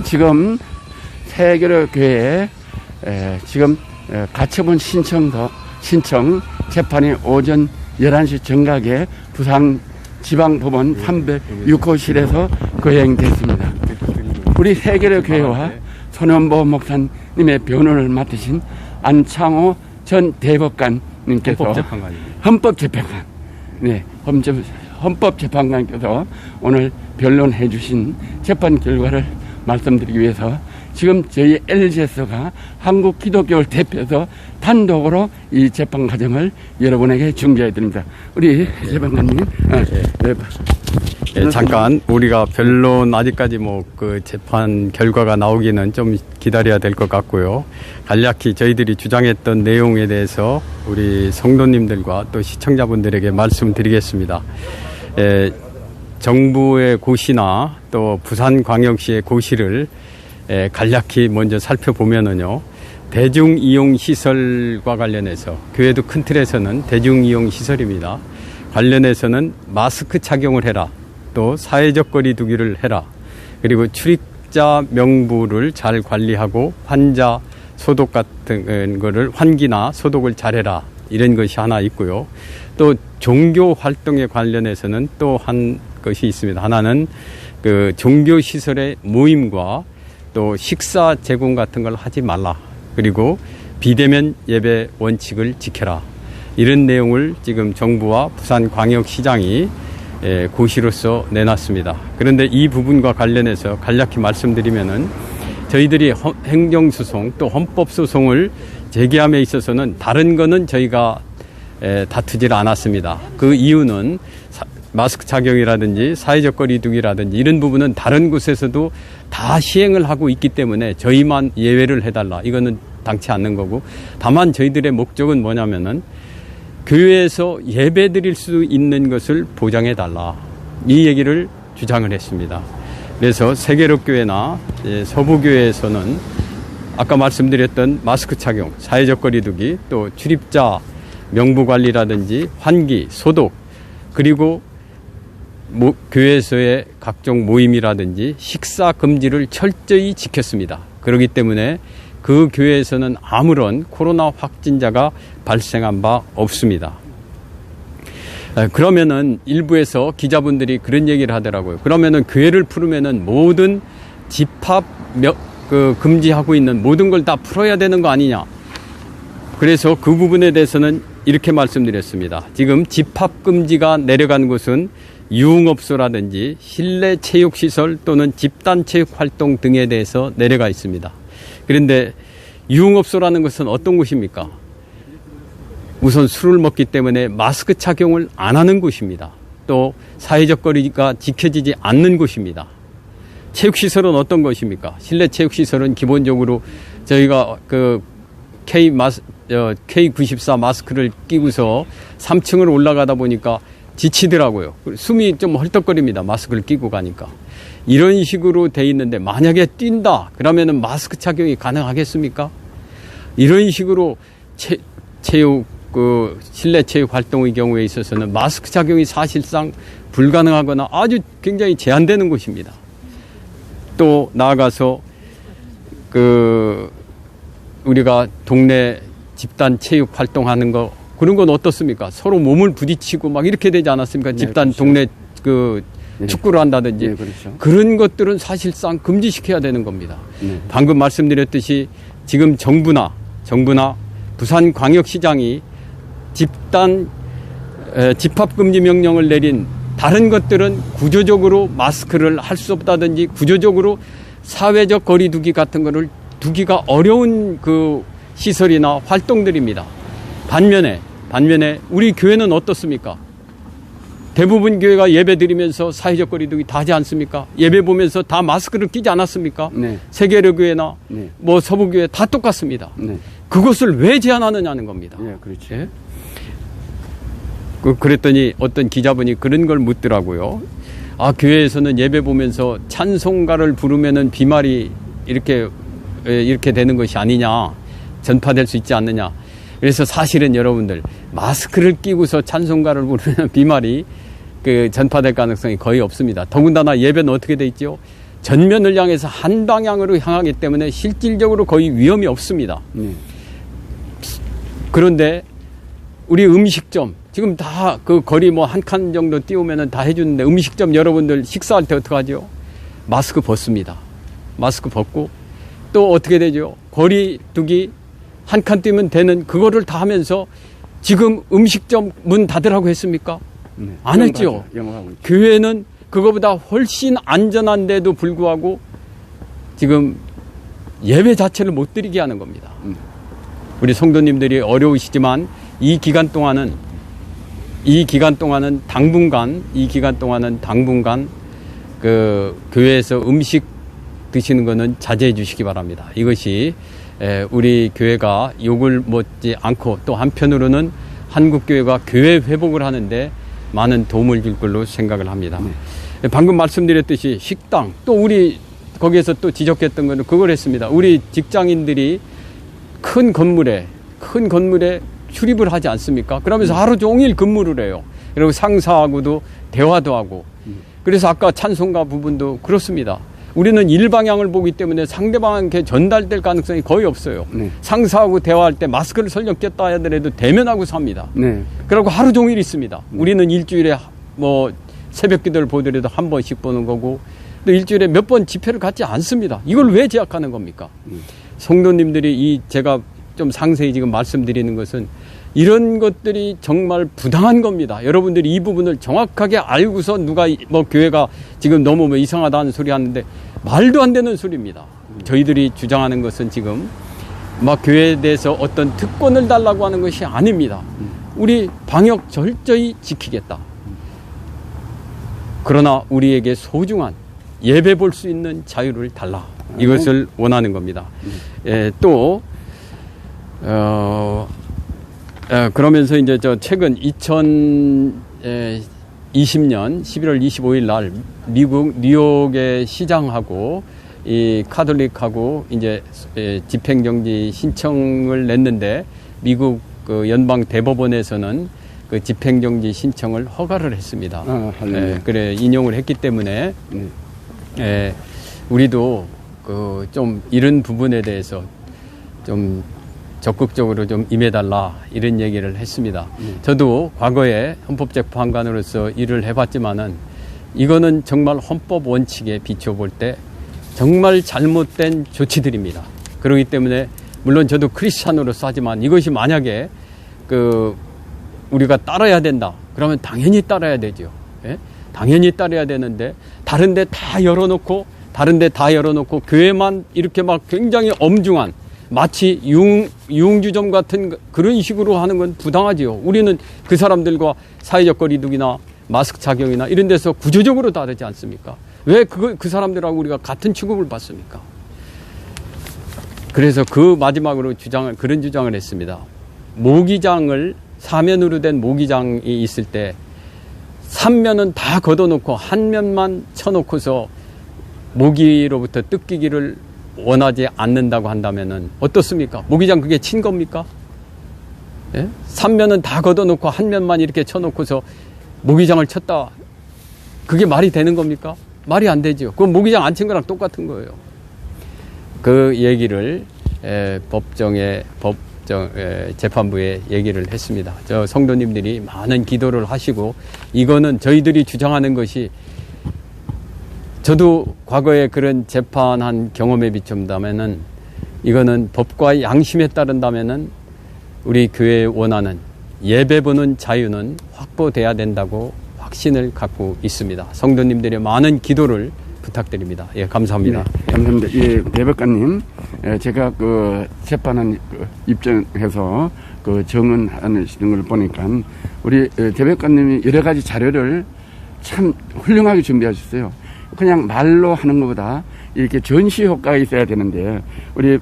지금 세계로교회에 지금 가처분 신청 재판이 오전 11시 정각에 부산지방법원 306호실에서 거행됐습니다. 우리 세계로교회와 손현보 목사님의 변호를 맡으신 안창호 전 대법관님께서 헌법재판관, 헌법재판관께서 오늘 변론해 주신 재판 결과를 말씀드리기 위해서 지금 저희 LGS가 한국기독교를 대표해서 단독으로 이 재판 과정을 여러분에게 중계해 드립니다. 우리 재판관님, 잠깐 우리가 변론 아직까지 그 재판 결과가 나오기는 좀 기다려야 될 것 같고요. 간략히 저희들이 주장했던 내용에 대해서 우리 성도님들과 또 시청자분들에게 말씀드리겠습니다. 정부의 고시나 또 부산광역시의 고시를 간략히 먼저 살펴보면은요, 대중이용시설과 관련해서, 교회도 큰 틀에서는 대중이용시설입니다. 관련해서는 마스크 착용을 해라, 또 사회적 거리 두기를 해라, 그리고 출입자 명부를 잘 관리하고 환자 소독 같은 거를, 환기나 소독을 잘해라, 이런 것이 하나 있고요. 또 종교 활동에 관련해서는 또 한 것이 있습니다. 하나는 그 종교 시설의 모임과 또 식사 제공 같은 걸 하지 말라. 그리고 비대면 예배 원칙을 지켜라. 이런 내용을 지금 정부와 부산광역시장이 고시로서 내놨습니다. 그런데 이 부분과 관련해서 간략히 말씀드리면은, 저희들이 행정소송 또 헌법소송을 제기함에 있어서는 다른 거는 저희가 다투질 않았습니다. 그 이유는 마스크 착용이라든지 사회적 거리 두기라든지 이런 부분은 다른 곳에서도 다 시행을 하고 있기 때문에 저희만 예외를 해달라, 이거는 당치 않는 거고, 다만 저희들의 목적은 뭐냐면은 교회에서 예배 드릴 수 있는 것을 보장해 달라, 이 얘기를 주장을 했습니다. 그래서 세계로교회나 서부교회에서는 아까 말씀드렸던 마스크 착용, 사회적 거리 두기, 또 출입자 명부 관리라든지 환기, 소독, 그리고 교회에서의 각종 모임이라든지 식사 금지를 철저히 지켰습니다. 그렇기 때문에 그 교회에서는 아무런 코로나 확진자가 발생한 바 없습니다. 그러면은 일부에서 기자분들이 그런 얘기를 하더라고요. 그러면은 교회를 풀으면은 모든 집합 금지하고 있는 모든 걸 다 풀어야 되는 거 아니냐. 그래서 그 부분에 대해서는 이렇게 말씀드렸습니다. 지금 집합 금지가 내려간 곳은 유흥업소라든지 실내 체육시설 또는 집단 체육 활동 등에 대해서 내려가 있습니다. 그런데 유흥업소라는 것은 어떤 곳입니까? 우선 술을 먹기 때문에 마스크 착용을 안 하는 곳입니다. 또 사회적 거리가 지켜지지 않는 곳입니다. 체육시설은 어떤 것입니까? 실내 체육시설은 기본적으로 저희가 K94 마스크를 끼고서 3층을 올라가다 보니까 지치더라고요. 숨이 좀 헐떡거립니다. 마스크를 끼고 가니까. 이런 식으로 돼 있는데 만약에 뛴다 그러면은 마스크 착용이 가능하겠습니까? 이런 식으로 실내 체육 활동의 경우에 있어서는 마스크 착용이 사실상 불가능하거나 아주 굉장히 제한되는 곳입니다. 또 나아가서 우리가 동네 집단 체육 활동하는 거, 그런 건 어떻습니까? 서로 몸을 부딪히고 막 이렇게 되지 않았습니까? 집단, 그렇죠. 동네 축구를 한다든지. 그렇죠. 그런 것들은 사실상 금지시켜야 되는 겁니다. 방금 말씀드렸듯이 지금 정부나 부산광역시장이 집합금지 명령을 내린 다른 것들은 구조적으로 마스크를 할 수 없다든지 구조적으로 사회적 거리 두기 같은 거를 두기가 어려운 시설이나 활동들입니다. 반면에 우리 교회는 어떻습니까? 대부분 교회가 예배 드리면서 사회적 거리 두기 다 하지 않습니까? 예배 보면서 다 마스크를 끼지 않았습니까? 네. 세계로교회나 서부교회 다 똑같습니다. 네. 그것을 왜 제한하느냐는 겁니다. 네, 그렇죠. 예? 그랬더니 어떤 기자분이 그런 걸 묻더라고요. 교회에서는 예배 보면서 찬송가를 부르면은 비말이 이렇게 되는 것이 아니냐, 전파될 수 있지 않느냐. 그래서 사실은 여러분들 마스크를 끼고서 찬송가를 부르면 비말이 전파될 가능성이 거의 없습니다. 더군다나 예배는 어떻게 돼 있죠? 전면을 향해서 한 방향으로 향하기 때문에 실질적으로 거의 위험이 없습니다. 그런데 우리 음식점 지금 다 그 거리 뭐 한 칸 정도 띄우면은 다 해주는데 음식점 여러분들 식사할 때 어떡하죠? 마스크 벗습니다. 마스크 벗고 또 어떻게 되죠? 거리 두기 한 칸 띄면 되는 그거를 다 하면서 지금 음식점 문 닫으라고 했습니까? 안 했죠. 교회는 그거보다 훨씬 안전한데도 불구하고 지금 예배 자체를 못 드리게 하는 겁니다. 우리 성도님들이 어려우시지만 이 기간 동안은 당분간 그 교회에서 음식 드시는 거는 자제해 주시기 바랍니다. 이것이 우리 교회가 욕을 먹지 않고 또 한편으로는 한국 교회가 교회 회복을 하는데 많은 도움을 줄 걸로 생각을 합니다. 방금 말씀드렸듯이 식당 또 우리 거기에서 또 지적했던 거는 그걸 했습니다. 우리 직장인들이 큰 건물에 출입을 하지 않습니까? 그러면서 하루 종일 근무를 해요. 그리고 상사하고도 대화도 하고. 그래서 아까 찬송가 부분도 그렇습니다. 우리는 일방향을 보기 때문에 상대방에게 전달될 가능성이 거의 없어요. 상사하고 대화할 때 마스크를 설령 꼈다 하더라도 대면하고 삽니다. 그리고 하루 종일 있습니다. 우리는 일주일에 뭐 새벽 기도를 보더라도 한 번씩 보는 거고 또 일주일에 몇 번 집회를 갖지 않습니다. 이걸 왜 제약하는 겁니까? 성도님들이 제가 좀 상세히 지금 말씀드리는 것은 이런 것들이 정말 부당한 겁니다. 여러분들이 이 부분을 정확하게 알고서 누가 뭐 교회가 지금 너무 뭐 이상하다는 소리 하는데 말도 안 되는 소리입니다. 저희들이 주장하는 것은 지금 막 교회에 대해서 어떤 특권을 달라고 하는 것이 아닙니다. 우리 방역 철저히 지키겠다. 그러나 우리에게 소중한 예배 볼 수 있는 자유를 달라. 이것을 원하는 겁니다. 그러면서 이제 최근 2020년 11월 25일 날 미국 뉴욕의 시장하고 이 카톨릭하고 이제 집행정지 신청을 냈는데 미국 그 연방 대법원에서는 그 집행정지 신청을 허가를 했습니다. 그래 인용을 했기 때문에 우리도 그 좀 이런 부분에 대해서 좀 적극적으로 좀 임해달라 이런 얘기를 했습니다. 저도 과거에 헌법재판관으로서 일을 해봤지만은 이거는 정말 헌법 원칙에 비춰볼 때 정말 잘못된 조치들입니다. 그렇기 때문에 물론 저도 크리스찬으로서 하지만 이것이 만약에 그 우리가 따라야 된다. 그러면 당연히 따라야 되죠. 예? 당연히 따라야 되는데 다른 데 다 열어놓고 교회만 이렇게 막 굉장히 엄중한 마치 유흥주점 같은 그런 식으로 하는 건 부당하지요. 우리는 그 사람들과 사회적 거리두기나 마스크 착용이나 이런 데서 구조적으로 다르지 않습니까? 왜 그 사람들하고 우리가 같은 취급을 받습니까? 그래서 그 마지막으로 그런 주장을 했습니다. 사면으로 된 모기장이 있을 때 3면은 다 걷어놓고 한 면만 쳐놓고서 모기로부터 뜯기기를 원하지 않는다고 한다면은 어떻습니까? 모기장 그게 친 겁니까? 예? 3면은 다 걷어놓고 한 면만 이렇게 쳐놓고서 모기장을 쳤다. 그게 말이 되는 겁니까? 말이 안 되죠. 그건 모기장 안 친 거랑 똑같은 거예요. 그 얘기를 재판부에 얘기를 했습니다. 저 성도님들이 많은 기도를 하시고 이거는 저희들이 주장하는 것이 저도 과거에 그런 재판한 경험에 비춘다면은 이거는 법과 양심에 따른다면은 우리 교회에 원하는 예배 보는 자유는 확보돼야 된다고 확신을 갖고 있습니다. 성도님들의 많은 기도를 부탁드립니다. 예, 감사합니다. 네, 감사합니다. 예, 대법관님, 제가 그 재판한 입장에서 그 정언하시는 걸 보니까 우리 대법관님이 여러 가지 자료를 참 훌륭하게 준비하셨어요. 그냥 말로 하는 것보다 이렇게 전시 효과가 있어야 되는데 우리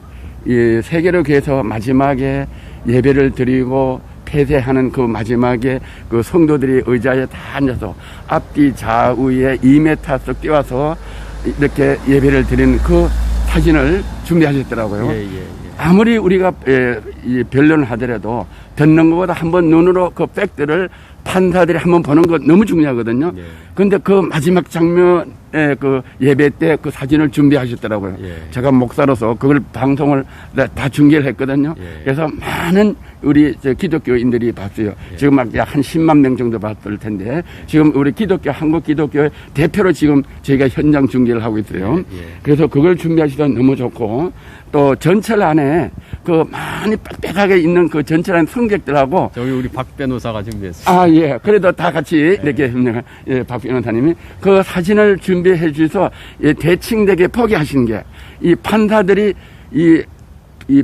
이 세계로 교회에서 마지막에 예배를 드리고 폐쇄하는 그 마지막에 그 성도들이 의자에 다 앉아서 앞뒤 좌우에 2m씩 뛰어서 이렇게 예배를 드리는 그 사진을 준비하셨더라고요. 아무리 우리가 변론을 하더라도 듣는 것보다 한번 눈으로 그 팩트를 판사들이 한번 보는 것 너무 중요하거든요. 근데 그 마지막 장면에 그 예배 때 그 사진을 준비하셨더라고요. 예. 제가 목사로서 그걸 방송을 다 중계를 했거든요. 예. 그래서 많은 우리 기독교인들이 봤어요. 예. 지금 약 한 10만 명 정도 봤을 텐데 지금 우리 기독교, 한국 기독교의 대표로 지금 저희가 현장 중계를 하고 있어요. 예. 그래서 그걸 준비하시다 너무 좋고 또 전철 안에 그 많이 빽빽하게 있는 그 전철 안 승객들하고 저기 우리 박 변호사가 준비했어요. 아, 예. 그래도 다 같이 이렇게, 예, 박 변호사님이 그 사진을 준비해 주셔서 예, 대칭되게 포기하신 게 이 판사들이 이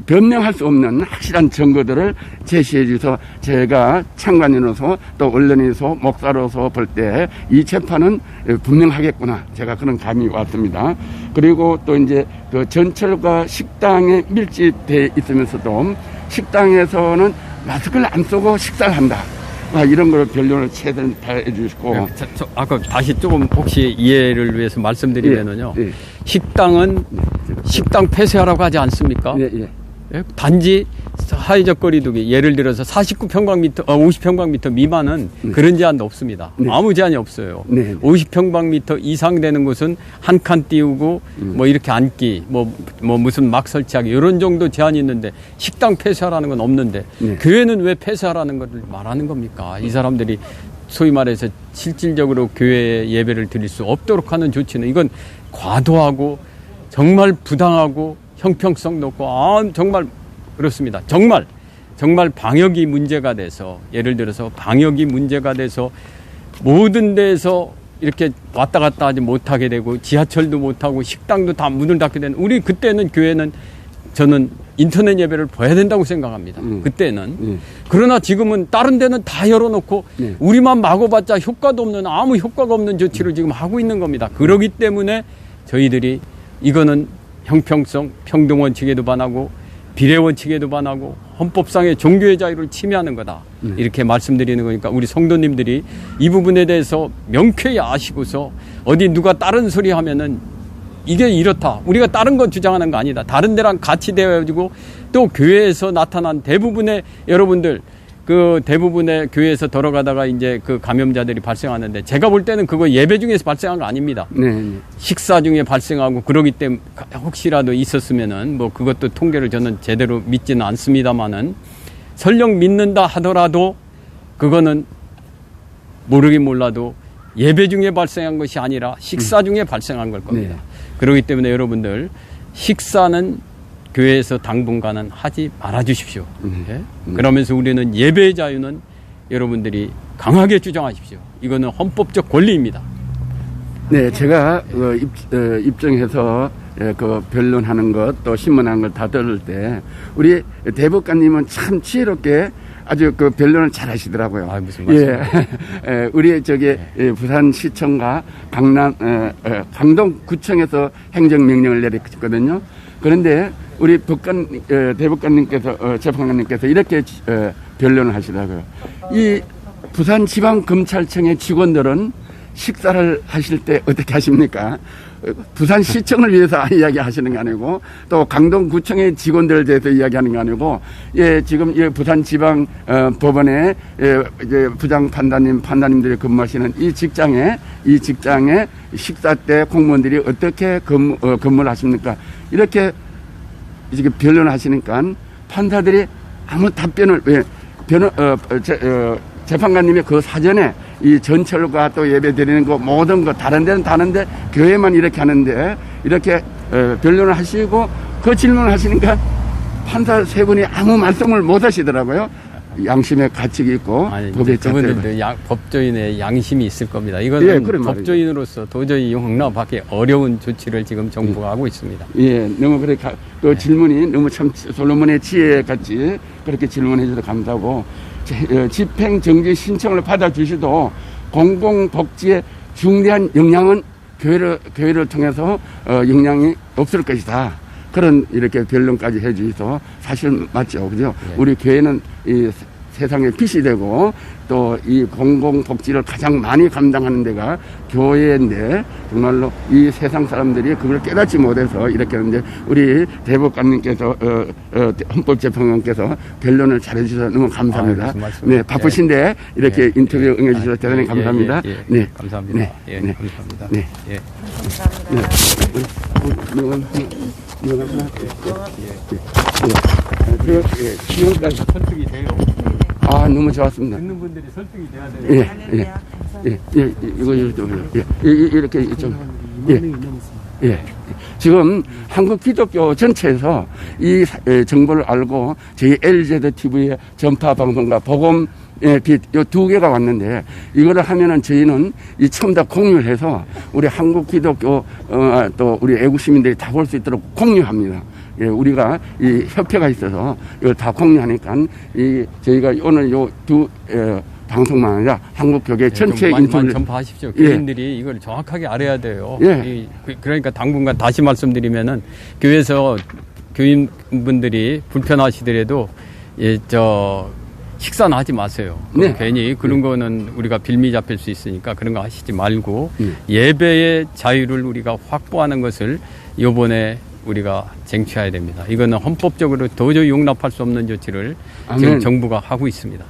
변명할 수 없는 확실한 증거들을 제시해 주셔서 제가 참관인으로서 또 언론에서 목사로서 볼 때 이 재판은 분명하겠구나. 제가 그런 감이 왔습니다. 그리고 또 이제 그 전철과 식당에 밀집돼 있으면서도 식당에서는 마스크를 안 쓰고 식사를 한다. 이런 걸 변론을 최대한 다 해주시고. 아까 다시 조금 혹시 이해를 위해서 말씀드리면은요. 예, 예. 식당은 식당 폐쇄하라고 하지 않습니까? 예, 예. 예? 단지 사회적 거리두기 예를 들어서 49평방미터 50평방미터 미만은 그런 제한도 없습니다. 네. 아무 제한이 없어요. 네. 50평방미터 이상 되는 곳은 한 칸 띄우고 뭐 이렇게 앉기 뭐 무슨 막 설치하기 이런 정도 제한이 있는데 식당 폐쇄하라는 건 없는데 네. 교회는 왜 폐쇄하라는 걸 말하는 겁니까? 이 사람들이 소위 말해서 실질적으로 교회에 예배를 드릴 수 없도록 하는 조치는 이건 과도하고 정말 부당하고 형평성 높고 정말 그렇습니다. 정말 방역이 문제가 돼서 예를 들어서 방역이 문제가 돼서 모든 데에서 이렇게 왔다 갔다 하지 못하게 되고 지하철도 못하고 식당도 다 문을 닫게 되는 우리 그때는 교회는 저는 인터넷 예배를 봐야 된다고 생각합니다. 그때는. 그러나 지금은 다른 데는 다 열어놓고 우리만 막아봤자 효과도 없는 아무 효과가 없는 조치를 지금 하고 있는 겁니다. 그러기 때문에 저희들이 이거는 형평성, 평등원칙에도 반하고 비례원칙에도 반하고 헌법상의 종교의 자유를 침해하는 거다. 이렇게 말씀드리는 거니까 우리 성도님들이 이 부분에 대해서 명쾌히 아시고서 어디 누가 다른 소리 하면은 이게 이렇다. 우리가 다른 건 주장하는 거 아니다. 다른 데랑 같이 되어가지고 또 교회에서 나타난 대부분의 여러분들 그 대부분의 교회에서 들어가다가 이제 그 감염자들이 발생하는데 제가 볼 때는 그거 예배 중에서 발생한 거 아닙니다. 네. 식사 중에 발생하고 그러기 때문에 혹시라도 있었으면은 뭐 그것도 통계를 저는 제대로 믿지는 않습니다만은 설령 믿는다 하더라도 그거는 모르긴 몰라도 예배 중에 발생한 것이 아니라 식사 중에 발생한 걸 겁니다. 네. 그렇기 때문에 여러분들 식사는 교회에서 당분간은 하지 말아 주십시오. 예? 그러면서 우리는 예배의 자유는 여러분들이 강하게 주장하십시오. 이거는 헌법적 권리입니다. 네, 제가 입증해서 그 변론하는 것 또 신문하는 걸 다 들을 때 우리 대법관님은 참 지혜롭게 아주 그 변론을 잘 하시더라고요. 아, 무슨 말씀이세요? 예, 우리 부산시청과 강동구청에서 행정명령을 내렸거든요. 그런데 우리 대법관님께서 재판관님께서 이렇게 변론을 하시더라고요. 이 부산지방검찰청의 직원들은 식사를 하실 때 어떻게 하십니까? 부산시청을 위해서 이야기하시는 게 아니고 또 강동구청의 직원들에 대해서 이야기하는 게 아니고 지금 부산지방법원에 이제 부장 판사님들이 근무하시는 이 직장에 식사 때 공무원들이 어떻게 근무를 하십니까? 이렇게 변론을 하시니까 판사들이 아무 답변을 재판관님의 그 사전에 이 전철과 또 예배 드리는 거 모든 거 다른 데는 다른데 교회만 이렇게 하는데 이렇게 변론을 하시고 그 질문을 하시니까 판사 세 분이 아무 말씀을 못 하시더라고요. 양심의 가책이 있고 법의 그분들도 법조인의 양심이 있을 겁니다. 이거는 법조인으로서 도저히 용납하기 어려운 조치를 지금 정부가 하고 있습니다. 예, 너무 그 질문이 너무 참 솔로몬의 지혜 같이 그렇게 질문해 주셔서 감사하고 집행정지 신청을 받아주시도 공공복지에 중대한 영향은 교회를 통해서 영향이 없을 것이다. 그런 이렇게 변론까지 해주셔서 사실 맞죠, 그죠? 네. 우리 교회는 이 세상에 빛이 되고 또 이 공공복지를 가장 많이 감당하는 데가 교회인데 정말로 이 세상 사람들이 그걸 깨닫지 못해서 이렇게 하는데 우리 대법관님께서 헌법재판관께서 변론을 잘해주셔서 너무 감사합니다. 네, 바쁘신데 이렇게 인터뷰 응해주셔서 대단히 감사합니다. 네, 감사합니다. 네, 네, 감사합니다. 네. 예. 명함 하나. 지금까지 설득이 돼요. 아, 너무 좋았습니다. 듣는 분들이 설득이 돼야 돼요. 이거 이렇게 좀 지금 한국 기독교 전체에서 이 정보를 알고 저희 LZ TV의 전파 방송과 복음 빛, 요 두 개가 왔는데, 이거를 하면은 저희는 이 처음 다 공유를 해서 우리 한국 기독교, 또 우리 애국 시민들이 다 볼 수 있도록 공유합니다. 예, 우리가 이 협회가 있어서 이걸 다 공유하니까 저희가 오늘 요 두, 방송만 아니라 한국 교계 전체 인터뷰를 전파하십시오. 교인들이 이걸 정확하게 알아야 돼요. 그러니까 당분간 다시 말씀드리면은 교회에서 교인분들이 불편하시더라도 식사는 하지 마세요. 괜히 그런 거는 우리가 빌미 잡힐 수 있으니까 그런 거 하시지 말고 예배의 자유를 우리가 확보하는 것을 이번에 우리가 쟁취해야 됩니다. 이거는 헌법적으로 도저히 용납할 수 없는 조치를 지금 정부가 하고 있습니다.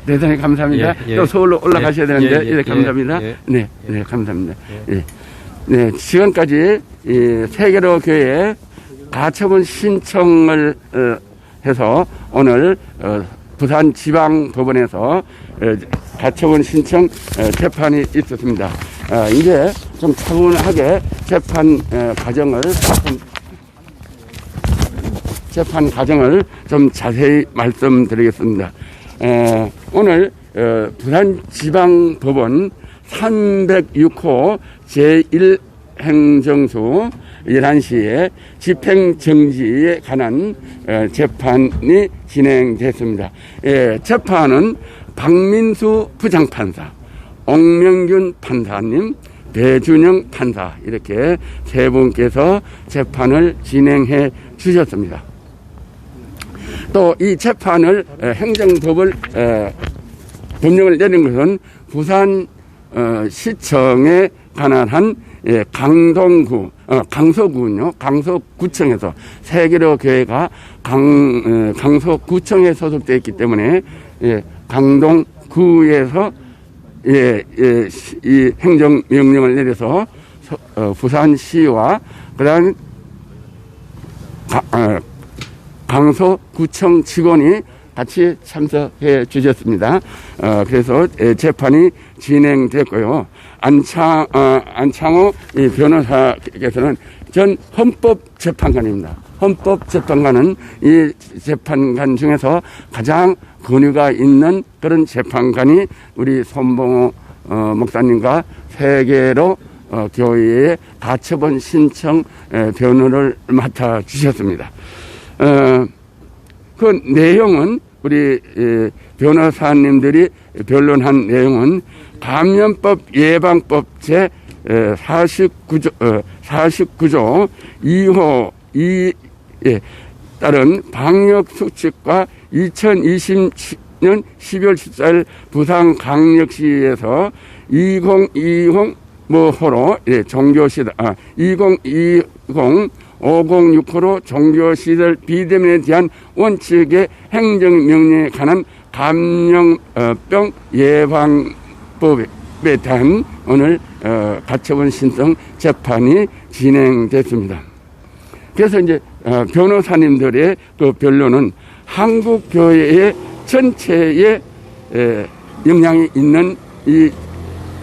대단히 감사합니다. 또 서울로 올라가셔야 되는데, 감사합니다. 네, 감사합니다. 네, 지금까지 세계로 교회 가처분 신청을 해서 오늘 부산 지방법원에서 가처분 신청 재판이 있었습니다. 이제 좀 차분하게 재판 과정을 좀 자세히 말씀드리겠습니다. 오늘 부산지방법원 306호 제1행정소 11시에 집행정지에 관한 재판이 진행됐습니다. 재판은 박민수 부장판사, 옥명균 판사님, 배준영 판사 이렇게 세 분께서 재판을 진행해 주셨습니다. 또 이 재판을 행정법을 법령을 내린 것은 부산 시청에 관한 한 강동구 강서구군요. 강서구청에서 세계로 교회가 강서구청에 소속되어 있기 때문에 강동구에서 이 행정명령을 내려서 부산시와 그다음 강서구청 직원이 같이 참석해 주셨습니다. 그래서 재판이 진행됐고요. 안창호 변호사께서는 전 헌법재판관입니다. 헌법재판관은 이 재판관 중에서 가장 권위가 있는 그런 재판관이 우리 손봉호 목사님과 세계로 교회의 가처분 신청 변호를 맡아 주셨습니다. 그 내용은 우리 변호사님들이 변론한 내용은 감염법 예방법 제 49조 2호 2에 따른 방역 수칙과 2020년 12월 14일 부산광역시에서 2020 호로 종교시설 2020 506호로 종교시설 비대면에 대한 원칙의 행정명령에 관한 감염병 예방법에 대한 오늘 가처분 신청 재판이 진행됐습니다. 그래서 이제 변호사님들의 그 변론은 한국 교회의 전체에 영향이 있는 이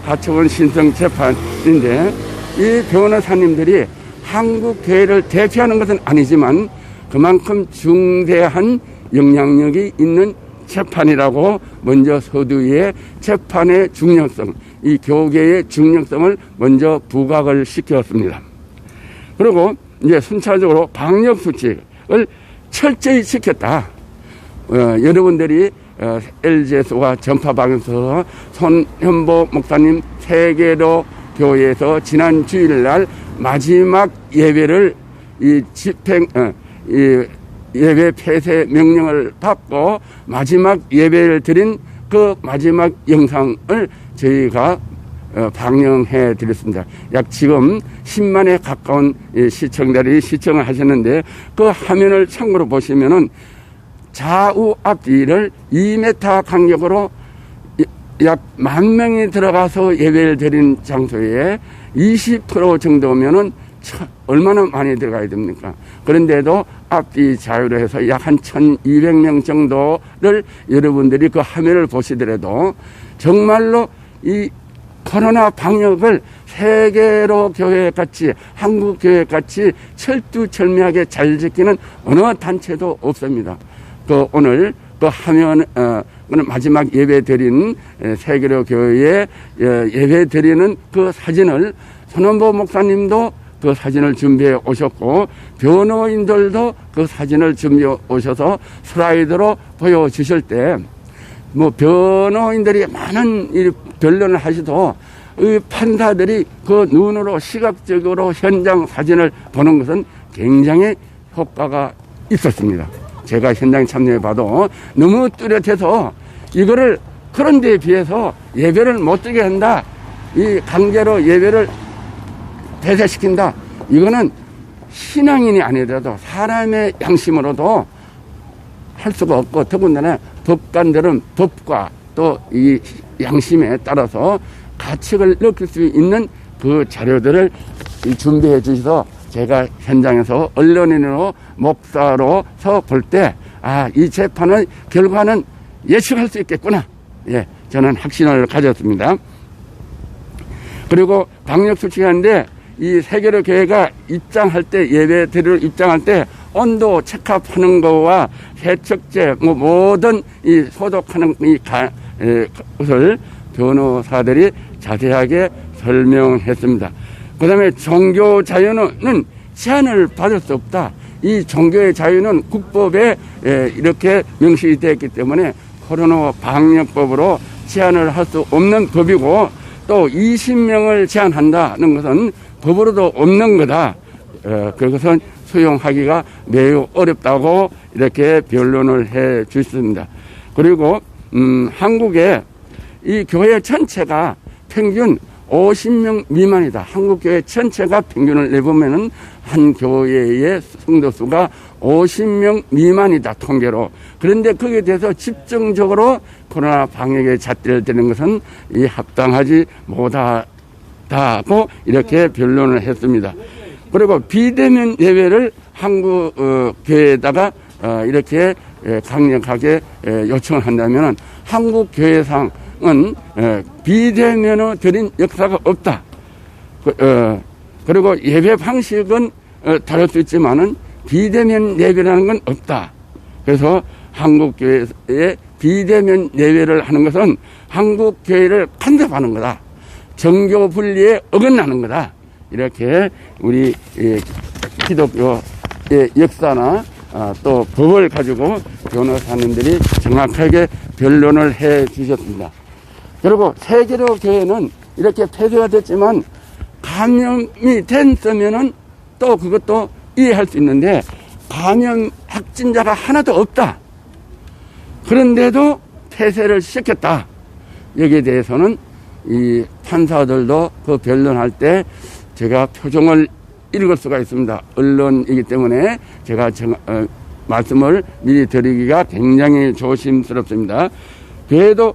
가처분 신청 재판인데, 이 변호사님들이 한국 교회를 대표하는 것은 아니지만 그만큼 중대한 영향력이 있는 재판이라고 먼저 서두에 재판의 중요성, 이 교계의 중요성을 먼저 부각을 시켰습니다. 그리고 이제 순차적으로 방역 수칙을 철저히 지켰다. 여러분들이 LGS와 전파방에서 손현보 목사님 세계로 교회에서 지난 주일날 마지막 예배를 예배 폐쇄 명령을 받고 마지막 예배를 드린 그 마지막 영상을 저희가 방영해 드렸습니다. 약 지금 10만에 가까운 시청자들이 시청을 하셨는데, 그 화면을 참고로 보시면은 좌우 앞뒤를 2m 간격으로 약 10,000명이 들어가서 예배를 드린 장소에 20% 정도면은 얼마나 많이 들어가야 됩니까? 그런데도 앞뒤 자유로 해서 약 한 1,200명 정도를 여러분들이 그 화면을 보시더라도 정말로 이 코로나 방역을 세계로 교회같이, 한국 교회같이 철두철미하게 잘 지키는 어느 단체도 없습니다. 그 오늘 그 화면, 마지막 예배 드린 세계로 교회에 예배 드리는 그 사진을 손원보 목사님도 그 사진을 준비해 오셨고, 변호인들도 그 사진을 준비해 오셔서 슬라이드로 보여주실 때, 뭐 변호인들이 많은 변론을 하시도 이 판사들이 그 눈으로 시각적으로 현장 사진을 보는 것은 굉장히 효과가 있었습니다. 제가 현장 참여해 봐도 너무 뚜렷해서 이거를 그런 데에 비해서 예배를 못 드게 한다, 이 강제로 예배를 폐쇄시킨다, 이거는 신앙인이 아니더라도 사람의 양심으로도 할 수가 없고, 더군다나 법관들은 법과 또 이 양심에 따라서 가책을 느낄 수 있는 그 자료들을 준비해 주셔서 제가 현장에서 언론인으로 목사로서 볼 때, 아, 이 재판의 결과는 예측할 수 있겠구나, 예, 저는 확신을 가졌습니다. 그리고 방역수칙하는데 이 세계로 교회가 입장할 때, 예배 드리러 입장할 때 온도 체크하는 거와 세척제, 뭐 모든 이 소독하는 것을 변호사들이 자세하게 설명했습니다. 그 다음에 종교 자유는 제한을 받을 수 없다. 이 종교의 자유는 국법에 이렇게 명시되어 있기 때문에 코로나 방역법으로 제한을 할 수 없는 법이고, 또 20명을 제한한다는 것은 법으로도 없는 거다. 그것은 수용하기가 매우 어렵다고 이렇게 변론을 해 주셨습니다. 그리고 한국의 이 교회 전체가 평균 50명 미만이다. 한국 교회 전체가 평균을 내보면은 한 교회의 성도 수가 50명 미만이다, 통계로. 그런데 거기에 대해서 집중적으로 코로나 방역에 잣대를 대는 것은 이 합당하지 못하다고 이렇게 변론을 했습니다. 그리고 비대면 예배를 한국 교회에다가 이렇게 강력하게 요청을 한다면 한국 교회상은 비대면으로 드린 역사가 없다. 그리고 예배 방식은 다를 수 있지만은 비대면 예배라는 건 없다. 그래서 한국 교회에 비대면 예배를 하는 것은 한국 교회를 간섭하는 거다. 정교 분리에 어긋나는 거다. 이렇게 우리 기독교의 역사나 또 법을 가지고 변호사님들이 정확하게 변론을 해 주셨습니다. 그리고 세계로 교회는 이렇게 폐쇄가 됐지만 감염이 됐으면은 또 그것도 이해할 수 있는데, 감염 확진자가 하나도 없다. 그런데도 폐쇄를 시켰다. 여기에 대해서는 이 판사들도 그 변론할 때 제가 표정을 읽을 수가 있습니다. 언론이기 때문에 제가 말씀을 미리 드리기가 굉장히 조심스럽습니다. 그래도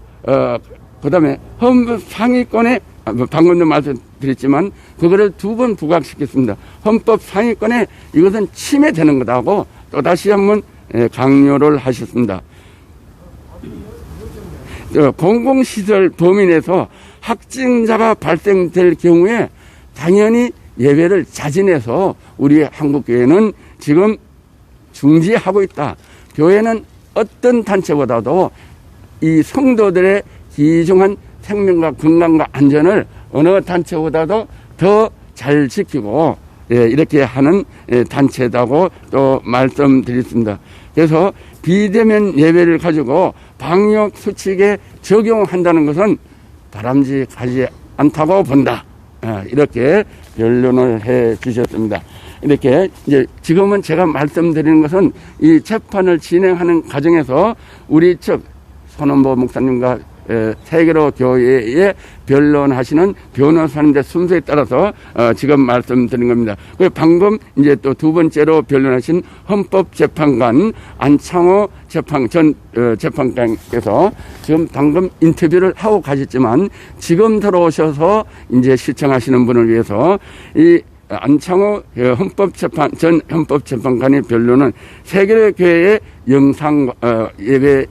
그 다음에 헌법 상위권에, 방금도 말씀드렸지만 그거를 2번 부각시켰습니다. 헌법 상위권에 이것은 침해되는 거다고 또다시 한번 강요를 하셨습니다. 공공시설 범위 내에서 확진자가 발생될 경우에 당연히 예배를 자진해서 우리 한국교회는 지금 중지하고 있다. 교회는 어떤 단체보다도 이 성도들의 귀중한 생명과 건강과 안전을 어느 단체보다도 더 잘 지키고 이렇게 하는 단체다고 또 말씀드렸습니다. 그래서 비대면 예배를 가지고 방역 수칙에 적용한다는 것은 바람직하지 않다고 본다. 이렇게 변론을 해 주셨습니다. 이렇게 이제 지금은 제가 말씀드리는 것은 이 재판을 진행하는 과정에서 우리 측 손원보 목사님과 세계로 교회에 변론하시는 변호사님들 순서에 따라서 지금 말씀드린 겁니다. 방금 이제 또 두 번째로 변론하신 헌법재판관 안창호 전 재판관께서 지금 방금 인터뷰를 하고 가셨지만 지금 들어오셔서 이제 시청하시는 분을 위해서 이 안창호 전 헌법재판관의 변론은 세계교회의 영상 예배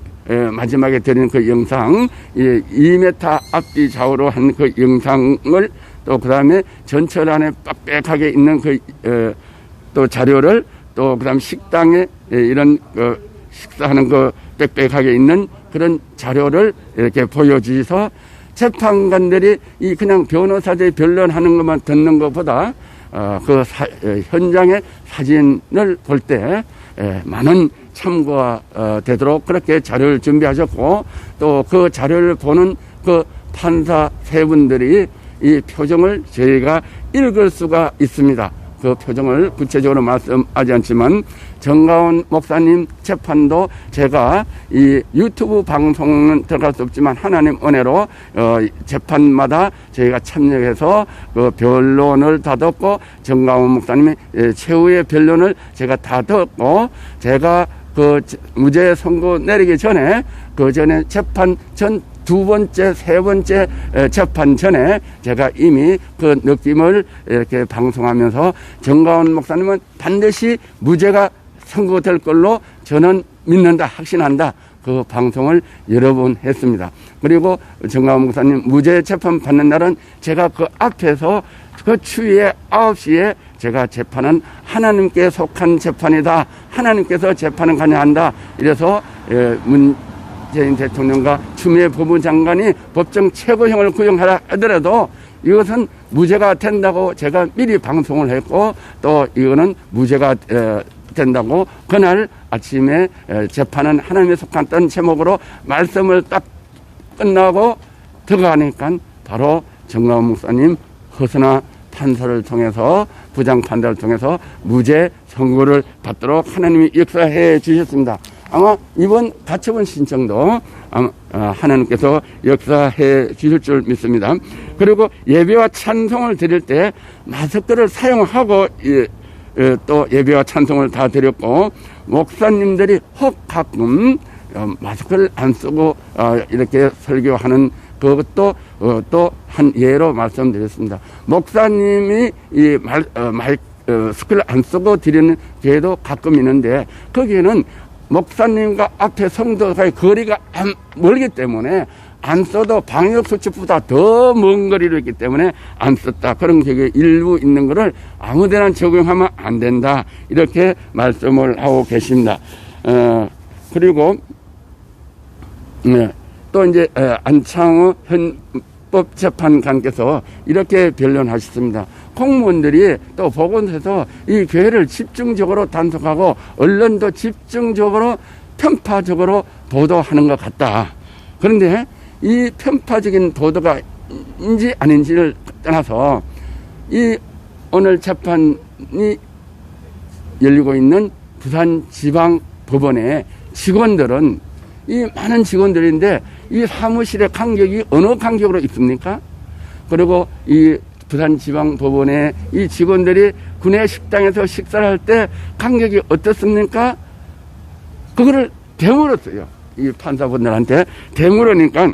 마지막에 드리는 그 영상, 2m 앞뒤 좌우로 한 그 영상을 또 그 다음에 전철 안에 빽빽하게 있는 또 자료를 또 그 다음 식당에 이런 식사하는 거 빽빽하게 있는 그런 자료를 이렇게 보여주셔서 재판관들이 이 그냥 변호사들이 변론하는 것만 듣는 것보다 현장의 사진을 볼 때 많은 참고가 되도록 그렇게 자료를 준비하셨고 또 그 자료를 보는 그 판사 세 분들이 이 표정을 저희가 읽을 수가 있습니다. 그 표정을 구체적으로 말씀하지 않지만 정가원 목사님 재판도 제가 이 유튜브 방송은 들어갈 수 없지만 하나님 은혜로 재판마다 저희가 참여해서 그 변론을 다 듣고 정가원 목사님의 최후의 변론을 제가 다 듣고 제가 그 무죄 선고 내리기 전에 그 전에 재판 전 두 번째, 세 번째 재판 전에 제가 이미 그 느낌을 이렇게 방송하면서 정가원 목사님은 반드시 무죄가 선고될 걸로 저는 믿는다, 확신한다. 그 방송을 여러 번 했습니다. 그리고 정가원 목사님 무죄 재판 받는 날은 제가 그 앞에서 그 추위에 9시에 제가 재판은 하나님께 속한 재판이다. 하나님께서 재판을 관여한다. 이래서 문재인 대통령과 추미애 법무장관이 법정 최고형을 구형하라 하더라도 이것은 무죄가 된다고 제가 미리 방송을 했고 또 이거는 무죄가 된다고 그날 아침에 재판은 하나님에 속한다는 제목으로 말씀을 딱 끝나고 들어가니까 바로 정가원 목사님 허선아 판사를 통해서 부장 판사를 통해서 무죄 선고를 받도록 하나님이 역사해 주셨습니다. 아마 이번 가처분 신청도 아마 하나님께서 역사해 주실 줄 믿습니다. 그리고 예배와 찬송을 드릴 때 마스크를 사용하고 또 예배와 찬송을 다 드렸고 목사님들이 혹 가끔 마스크를 안 쓰고 이렇게 설교하는 그것도 또 한 예로 말씀드렸습니다. 목사님이 이 마스크를 안 쓰고 드리는 교회도 가끔 있는데 거기에는 목사님과 앞에 성도가의 거리가 멀기 때문에 안 써도 방역수칙보다 더 먼 거리로 있기 때문에 안 썼다. 그런 게 일부 있는 거를 아무데나 적용하면 안 된다. 이렇게 말씀을 하고 계십니다. 그리고 또 이제 안창호 헌법재판관께서 이렇게 변론하셨습니다. 공무원들이 또 보건소에서 이 교회를 집중적으로 단속하고 언론도 집중적으로 편파적으로 보도하는 것 같다. 그런데 이 편파적인 보도가 인지 아닌지를 떠나서 이 오늘 재판이 열리고 있는 부산지방법원의 직원들은 이 많은 직원들인데 이 사무실의 간격이 어느 간격으로 있습니까? 그리고 이 부산지방법원의 이 직원들이 구내 식당에서 식사를 할 때 간격이 어떻습니까? 그거를 되물었어요. 이 판사분들한테 되물으니까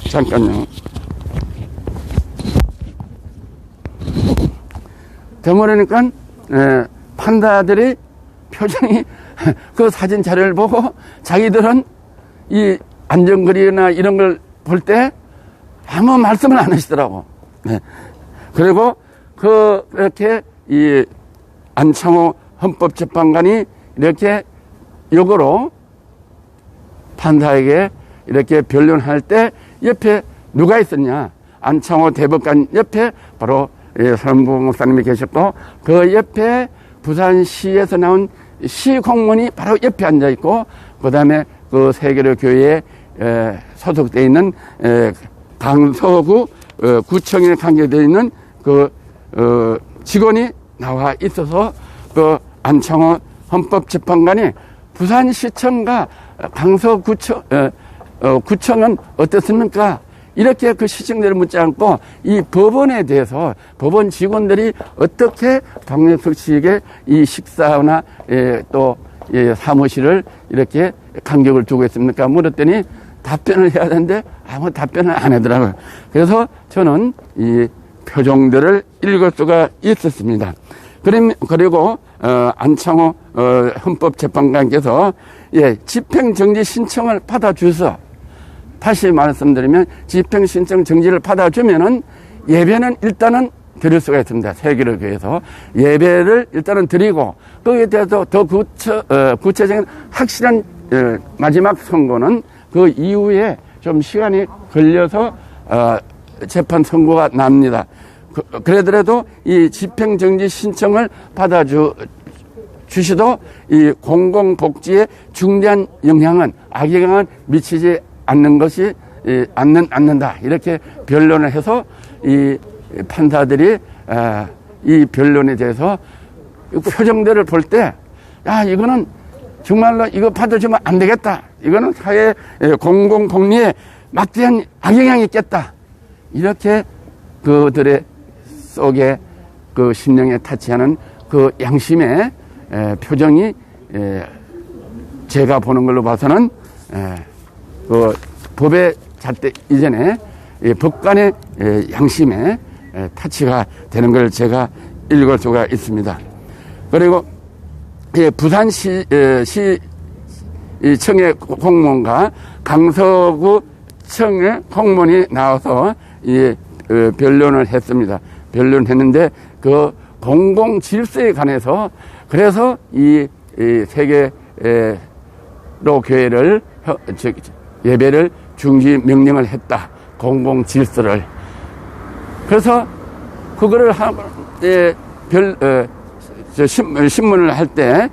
잠깐요. 되물으니까 판사들이 표정이 그 사진 자료를 보고 자기들은 이 안전거리나 이런 걸 볼 때 아무 말씀을 안 하시더라고. 그리고 그렇게 이 안창호 헌법재판관이 이렇게 역으로 판사에게 이렇게 변론할 때 옆에 누가 있었냐? 안창호 대법관 옆에 바로 손원보 목사님이 계셨고 그 옆에 부산시에서 나온 시 공무원이 바로 옆에 앉아 있고 그다음에 그 세계로 교회에 소속되어 있는 강서구 구청에 관계되어 있는 직원이 나와 있어서 안창호 헌법재판관이 부산시청과 강서구청, 구청은 어떻습니까? 이렇게 그 시청자를 묻지 않고 이 법원에 대해서 법원 직원들이 어떻게 박명숙 씨에게 이 식사나 또 사무실을 이렇게 간격을 두고 있습니까? 물었더니 답변을 해야 되는데 아무 답변을 안 하더라고요. 그래서 저는 이 표정들을 읽을 수가 있었습니다. 그리고 안창호 헌법재판관께서 집행정지 신청을 받아주서 다시 말씀드리면 집행신청 정지를 받아주면은 예배는 일단은 드릴 수가 있습니다. 세계를 교회에서 예배를 일단은 드리고 거기에 대해서 더 구체적인 확실한 마지막 선고는 그 이후에 좀 시간이 걸려서 재판 선고가 납니다. 그러더라도 이 집행정지 신청을 받아주시도 이 공공복지에 중대한 악영향은 미치지 않는 것이 않는다. 이렇게 변론을 해서 이 판사들이 이 변론에 대해서 표정들을 볼 때, 이거는 정말로 이거 받아주면 안 되겠다. 이거는 사회 공공복리에 막대한 악영향이 있겠다. 이렇게 그들의 속에 그 심령에 타치하는 그 양심의 표정이 제가 보는 걸로 봐서는 그 법의 잣대 이전에 법관의 양심에 타치가 되는 걸 제가 읽을 수가 있습니다. 그리고 부산시청의 공무원과 강서구청의 공무원이 나와서 변론을 했습니다. 변론했는데 그 공공 질서에 관해서 그래서 이 세계로 교회를 예배를 중지 명령을 했다. 공공 질서를. 그래서 그거를 신문을 할 때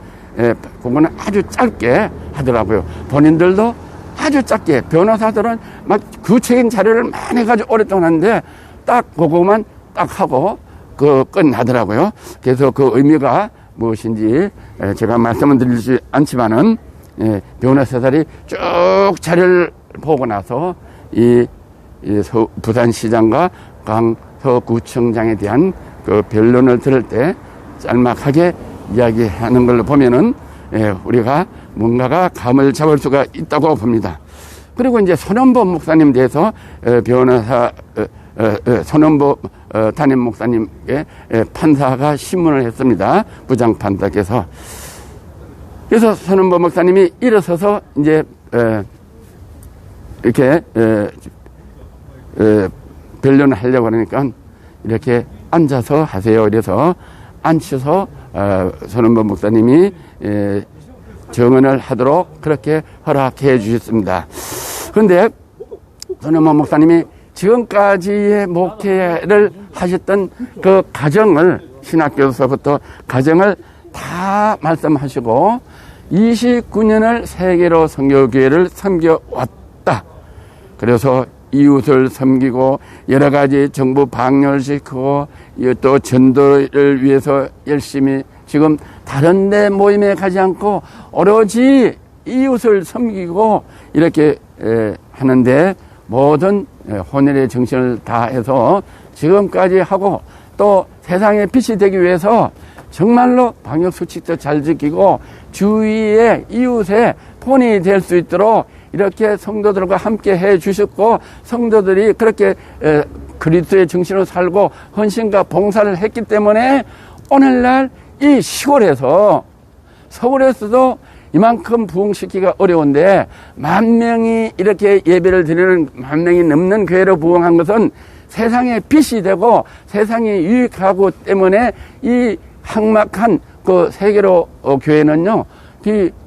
그거는 아주 짧게 하더라고요. 본인들도 아주 짧게, 변호사들은 막 구체적인 자료를 많이 가지고 오랫동안 하는데 딱 그거만 딱 하고 끝나더라고요. 그래서 그 의미가 무엇인지 제가 말씀을 드리지 않지만은 변호사들이 쭉 자료를 보고 나서 부산시장과 강서구청장에 대한 그 변론을 들을 때 짤막하게 이야기하는 걸로 보면은 우리가 뭔가가 감을 잡을 수가 있다고 봅니다. 그리고 이제 손원보 목사님 대해서 변호사 손원보 담임 목사님께 판사가 신문을 했습니다. 부장판사께서. 그래서 손원보 목사님이 일어서서 이제 이렇게 변론을 하려고 그러니까 이렇게 앉아서 하세요. 그래서 앉혀서 손원보 목사님이 정언을 하도록 그렇게 허락해 주셨습니다. 그런데 손원보 목사님이 지금까지의 목회를 하셨던 그 과정을 신학교에서부터 과정을 다 말씀하시고 29년을 세계로 선교교회를 섬겨왔다. 그래서 이웃을 섬기고 여러 가지 정부 방역을 시키고 또 전도를 위해서 열심히 지금 다른 데 모임에 가지 않고 오로지 이웃을 섬기고 이렇게 하는데 모든 혼혈의 정신을 다해서 지금까지 하고 또 세상의 빛이 되기 위해서 정말로 방역수칙도 잘 지키고 주위의 이웃의 본이 될 수 있도록 이렇게 성도들과 함께 해 주셨고 성도들이 그렇게 그리스도의 정신으로 살고 헌신과 봉사를 했기 때문에 오늘날 이 시골에서 서울에서도 이만큼 부흥시키기가 어려운데 10,000명이 이렇게 예배를 드리는 10,000명이 넘는 교회로 부흥한 것은 세상의 빛이 되고 세상이 유익하고 때문에 이 항막한 그 세계로 교회는요,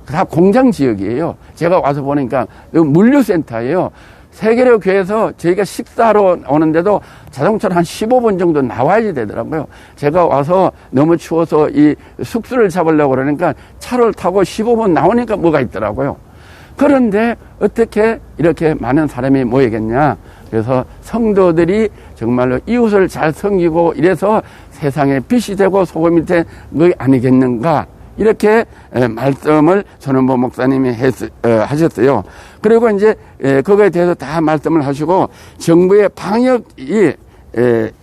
다 공장 지역이에요. 제가 와서 보니까 물류센터예요. 세계로 교회에서 저희가 식사하러 오는데도 자동차로 한 15분 정도 나와야 되더라고요. 제가 와서 너무 추워서 이 숙소를 잡으려고 그러니까 차를 타고 15분 나오니까 뭐가 있더라고요. 그런데 어떻게 이렇게 많은 사람이 모이겠냐? 그래서 성도들이 정말로 이웃을 잘 섬기고 이래서 세상에 빛이 되고 소금이 된 거 아니겠는가, 이렇게 말씀을 손원보 목사님이 하셨어요. 그리고 이제 그거에 대해서 다 말씀을 하시고, 정부의 방역이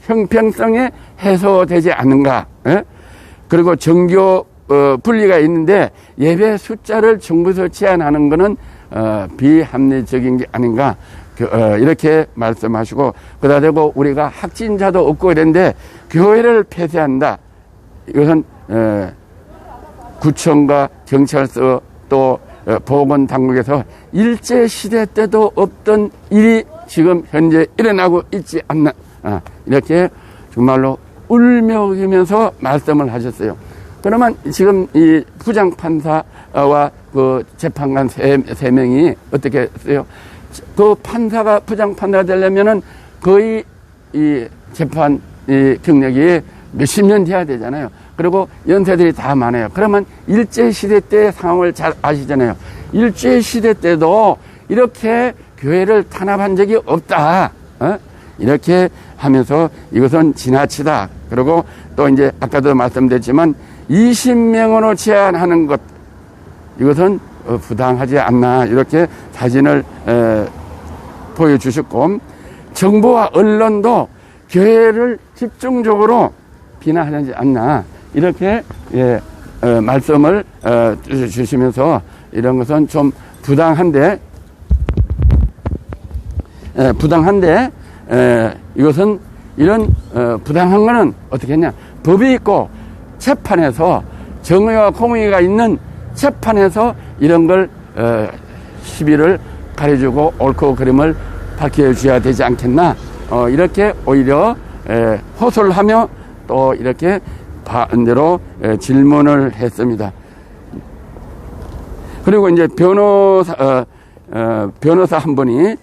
형평성에 해소되지 않는가, 그리고 정교 분리가 있는데 예배 숫자를 정부에서 제한하는 것은 비합리적인 게 아닌가, 이렇게 말씀하시고, 그러다 대고 우리가 확진자도 없고 이랬는데 교회를 폐쇄한다. 이것은 구청과 경찰서 또 보건당국에서 일제시대 때도 없던 일이 지금 현재 일어나고 있지 않나, 이렇게 정말로 울먹이면서 말씀을 하셨어요. 그러면 지금 이 부장판사와 그 재판관 세 명이 어떻게 했어요? 그 판사가 부장판사가 되려면은 거의 이 재판 이 경력이 몇십 년 돼야 되잖아요. 그리고 연세들이 다 많아요. 그러면 일제시대 때 상황을 잘 아시잖아요. 일제시대 때도 이렇게 교회를 탄압한 적이 없다. 이렇게 하면서 이것은 지나치다. 그리고 또 이제 아까도 말씀드렸지만 20명으로 제한하는 것, 이것은 부당하지 않나, 이렇게 사진을 보여주셨고, 정부와 언론도 교회를 집중적으로 비난하지 않나, 이렇게 말씀을 주시면서 이런 것은 좀 부당한데 이것은 이런 부당한 거는 어떻게 했냐, 법이 있고 재판에서 정의와 공의가 있는 재판에서 이런 걸 시비를 가려주고 옳고 그름을 밝혀줘야 되지 않겠나, 이렇게 오히려 호소를 하며 또 이렇게 반대로 질문을 했습니다. 그리고 이제 변호사 한 분이,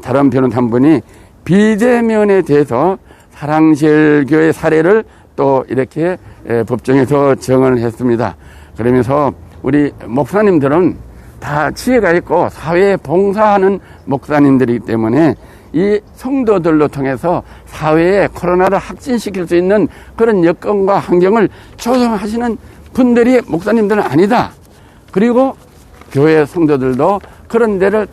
다른 변호사 한 분이 비대면에 대해서 사랑제일교회 사례를 또 이렇게 법정에서 정언을 했습니다. 그러면서 우리 목사님들은 다 지혜가 있고 사회에 봉사하는 목사님들이기 때문에 이 성도들로 통해서 사회에 코로나를 확진시킬 수 있는 그런 여건과 환경을 조성하시는 분들이 목사님들은 아니다. 그리고 교회 성도들도 그런 데를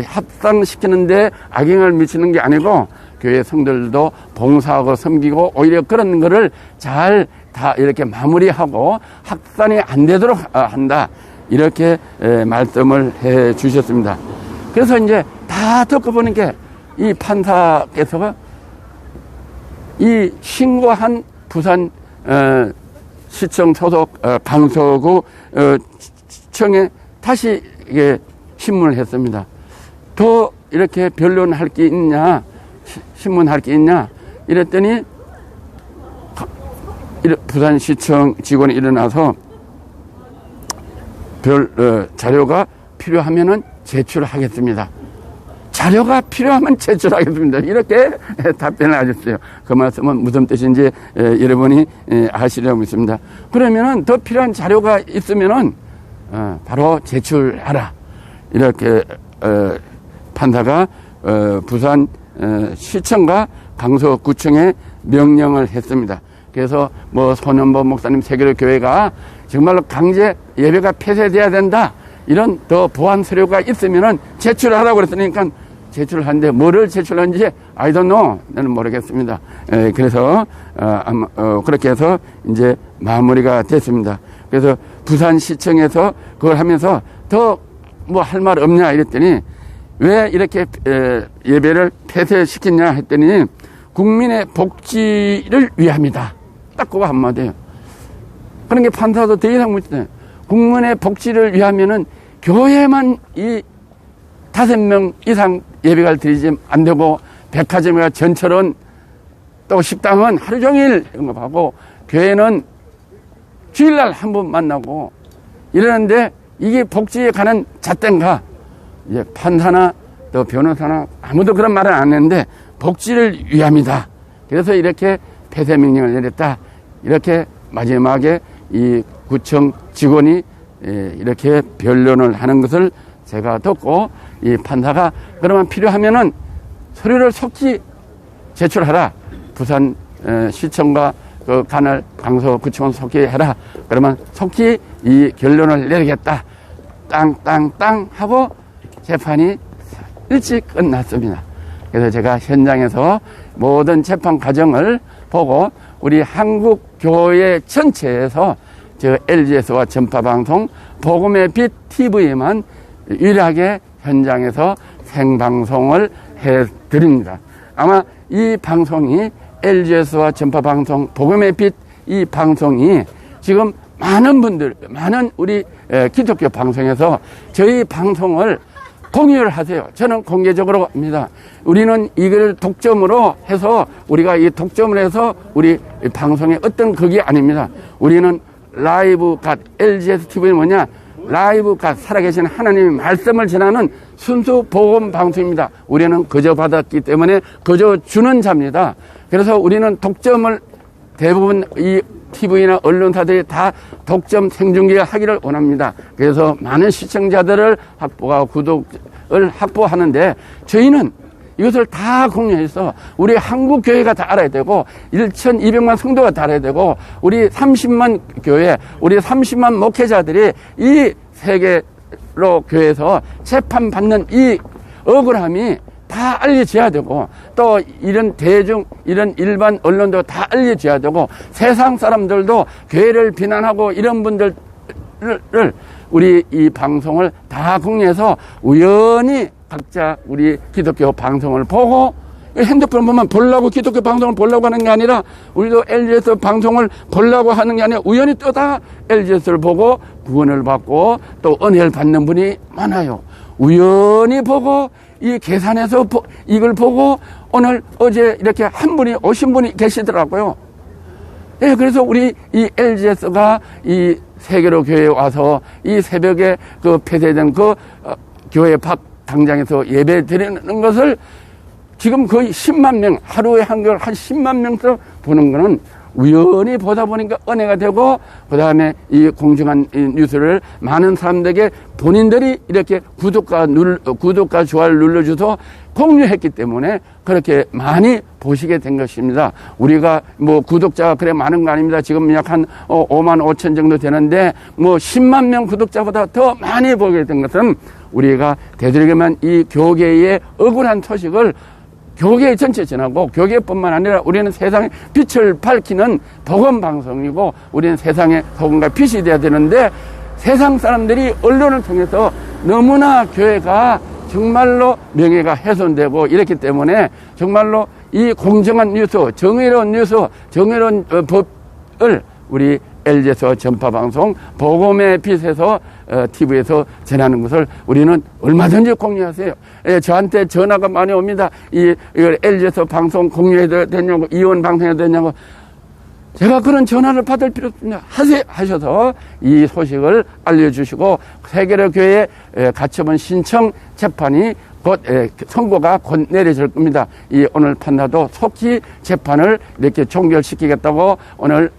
합당시키는 데 악영향을 미치는 게 아니고 교회 성도들도 봉사하고 섬기고 오히려 그런 거를 잘 다 이렇게 마무리하고 확산이 안 되도록 한다. 이렇게 말씀을 해 주셨습니다. 그래서 이제 다 듣고 보니까 이 판사께서 이 신고한 부산 시청 소속 강서구 청에 다시 이게 신문을 했습니다. 더 이렇게 변론할 게 있냐, 신문할 게 있냐, 이랬더니 부산시청 직원이 일어나서 자료가 필요하면은 제출하겠습니다. 자료가 필요하면 제출하겠습니다. 이렇게 답변을 하셨어요. 그 말씀은 무슨 뜻인지 여러분이 아시려고 믿습니다. 그러면은 더 필요한 자료가 있으면은 바로 제출하라. 이렇게 판사가 부산 시청과 강서구청에 명령을 했습니다. 그래서 뭐 손원보 목사님 세계로교회가 정말로 강제 예배가 폐쇄돼야 된다, 이런 더 보완 서류가 있으면은 제출하라고 그랬으니까 제출하는데 뭐를 제출하는지 I don't know, 나는 모르겠습니다. 그래서 그렇게 해서 이제 마무리가 됐습니다. 그래서 부산시청에서 그걸 하면서 더 뭐 할 말 없냐 이랬더니, 왜 이렇게 예배를 폐쇄시켰냐 했더니 국민의 복지를 위함이다. 딱 그거 한마디예요. 그런 게 판사도 더 이상 묻잖아요. 국민의 복지를 위하면은 교회만 이 5명 이상 예배가 드리지 안 되고, 백화점이나 전철은 또 식당은 하루 종일 영업하고, 교회는 주일날 한 번 만나고 이러는데 이게 복지에 관한 잣대인가? 이제 판사나 또 변호사나 아무도 그런 말을 안 했는데 복지를 위함이다. 그래서 이렇게 폐쇄 명령을 내렸다. 이렇게 마지막에 이 구청 직원이 이렇게 변론을 하는 것을 제가 듣고, 이 판사가 그러면 필요하면은 서류를 속히 제출하라. 부산 시청과 그 관할 강서구청은 속히 해라. 그러면 속히 이 결론을 내리겠다. 땅 하고 재판이 일찍 끝났습니다. 그래서 제가 현장에서 모든 재판 과정을 보고 우리 한국교회 전체에서 저 LGS와 전파방송 복음의 빛 TV만 유일하게 현장에서 생방송을 해드립니다. 아마 이 방송이 LGS와 전파방송 복음의 빛 이 방송이 지금 많은 우리 기독교 방송에서 저희 방송을 공유를 하세요. 저는 공개적으로 합니다. 우리는 이걸 독점으로 해서 우리가 이 독점을 해서 우리 방송의 어떤 그게 아닙니다. 우리는 라이브 갓 LGS TV는 뭐냐? 라이브 갓 살아계신 하나님의 말씀을 전하는 순수 복음 방송입니다. 우리는 거저 받았기 때문에 거저 주는 자입니다. 그래서 우리는 독점을 대부분 이 TV나 언론사들이 다 독점 생중계 하기를 원합니다. 그래서 많은 시청자들을 확보하고 구독을 확보하는데 저희는 이것을 다 공유해서 우리 한국교회가 다 알아야 되고 1,200만 성도가 다 알아야 되고 우리 30만 교회, 우리 30만 목회자들이 이 세계로 교회에서 재판받는 이 억울함이 다 알려져야 되고 또 이런 이런 일반 언론도 다 알려져야 되고 세상 사람들도 교회를 비난하고 이런 분들을 우리 이 방송을 다 공유해서 우연히 각자 우리 기독교 방송을 보고 핸드폰 보면 보려고 기독교 방송을 보려고 하는 게 아니라 우리도 LGS 방송을 보려고 하는 게 아니라 우연히 또 다 LGS를 보고 구원을 받고 또 은혜를 받는 분이 많아요. 우연히 보고 이 계산해서 이걸 보고 어제 이렇게 한 분이 오신 분이 계시더라고요. 예, 그래서 우리 이 LGS가 이 세계로 교회에 와서 이 새벽에 그 폐쇄된 교회 밖 당장에서 예배 드리는 것을 지금 거의 10만 명, 하루에 한 10만 명씩 보는 거는 우연히 보다 보니까 은혜가 되고, 그 다음에 이 공정한 이 뉴스를 많은 사람들에게 본인들이 이렇게 구독과 좋아요를 눌러줘서 공유했기 때문에 그렇게 많이 보시게 된 것입니다. 우리가 뭐 구독자가 그래 많은 거 아닙니다. 지금 약 한 5만 5천 정도 되는데 뭐 10만 명 구독자보다 더 많이 보게 된 것은 우리가 되도록이면 이 교계의 억울한 소식을 교계 전체 전하고 교계뿐만 아니라 우리는 세상에 빛을 밝히는 복음 방송이고 우리는 세상에 소금과 빛이 되어야 되는데 세상 사람들이 언론을 통해서 너무나 교회가 정말로 명예가 훼손되고 이렇기 때문에 정말로 이 공정한 뉴스, 정의로운 뉴스, 정의로운 법을 우리 LG에서 전파방송 복음의 빛에서 TV에서 전하는 것을 우리는 얼마든지 공유하세요. 예, 저한테 전화가 많이 옵니다. 이걸 LG에서 방송 공유해도 되냐고, 이원 방송해도 되냐고. 제가 그런 전화를 받을 필요 없습니다. 하셔서 이 소식을 알려주시고 세계로 교회에 가처분 신청 재판이 곧 선고가 곧 내려질 겁니다. 이 오늘 판사도 속히 재판을 이렇게 종결시키겠다고 오늘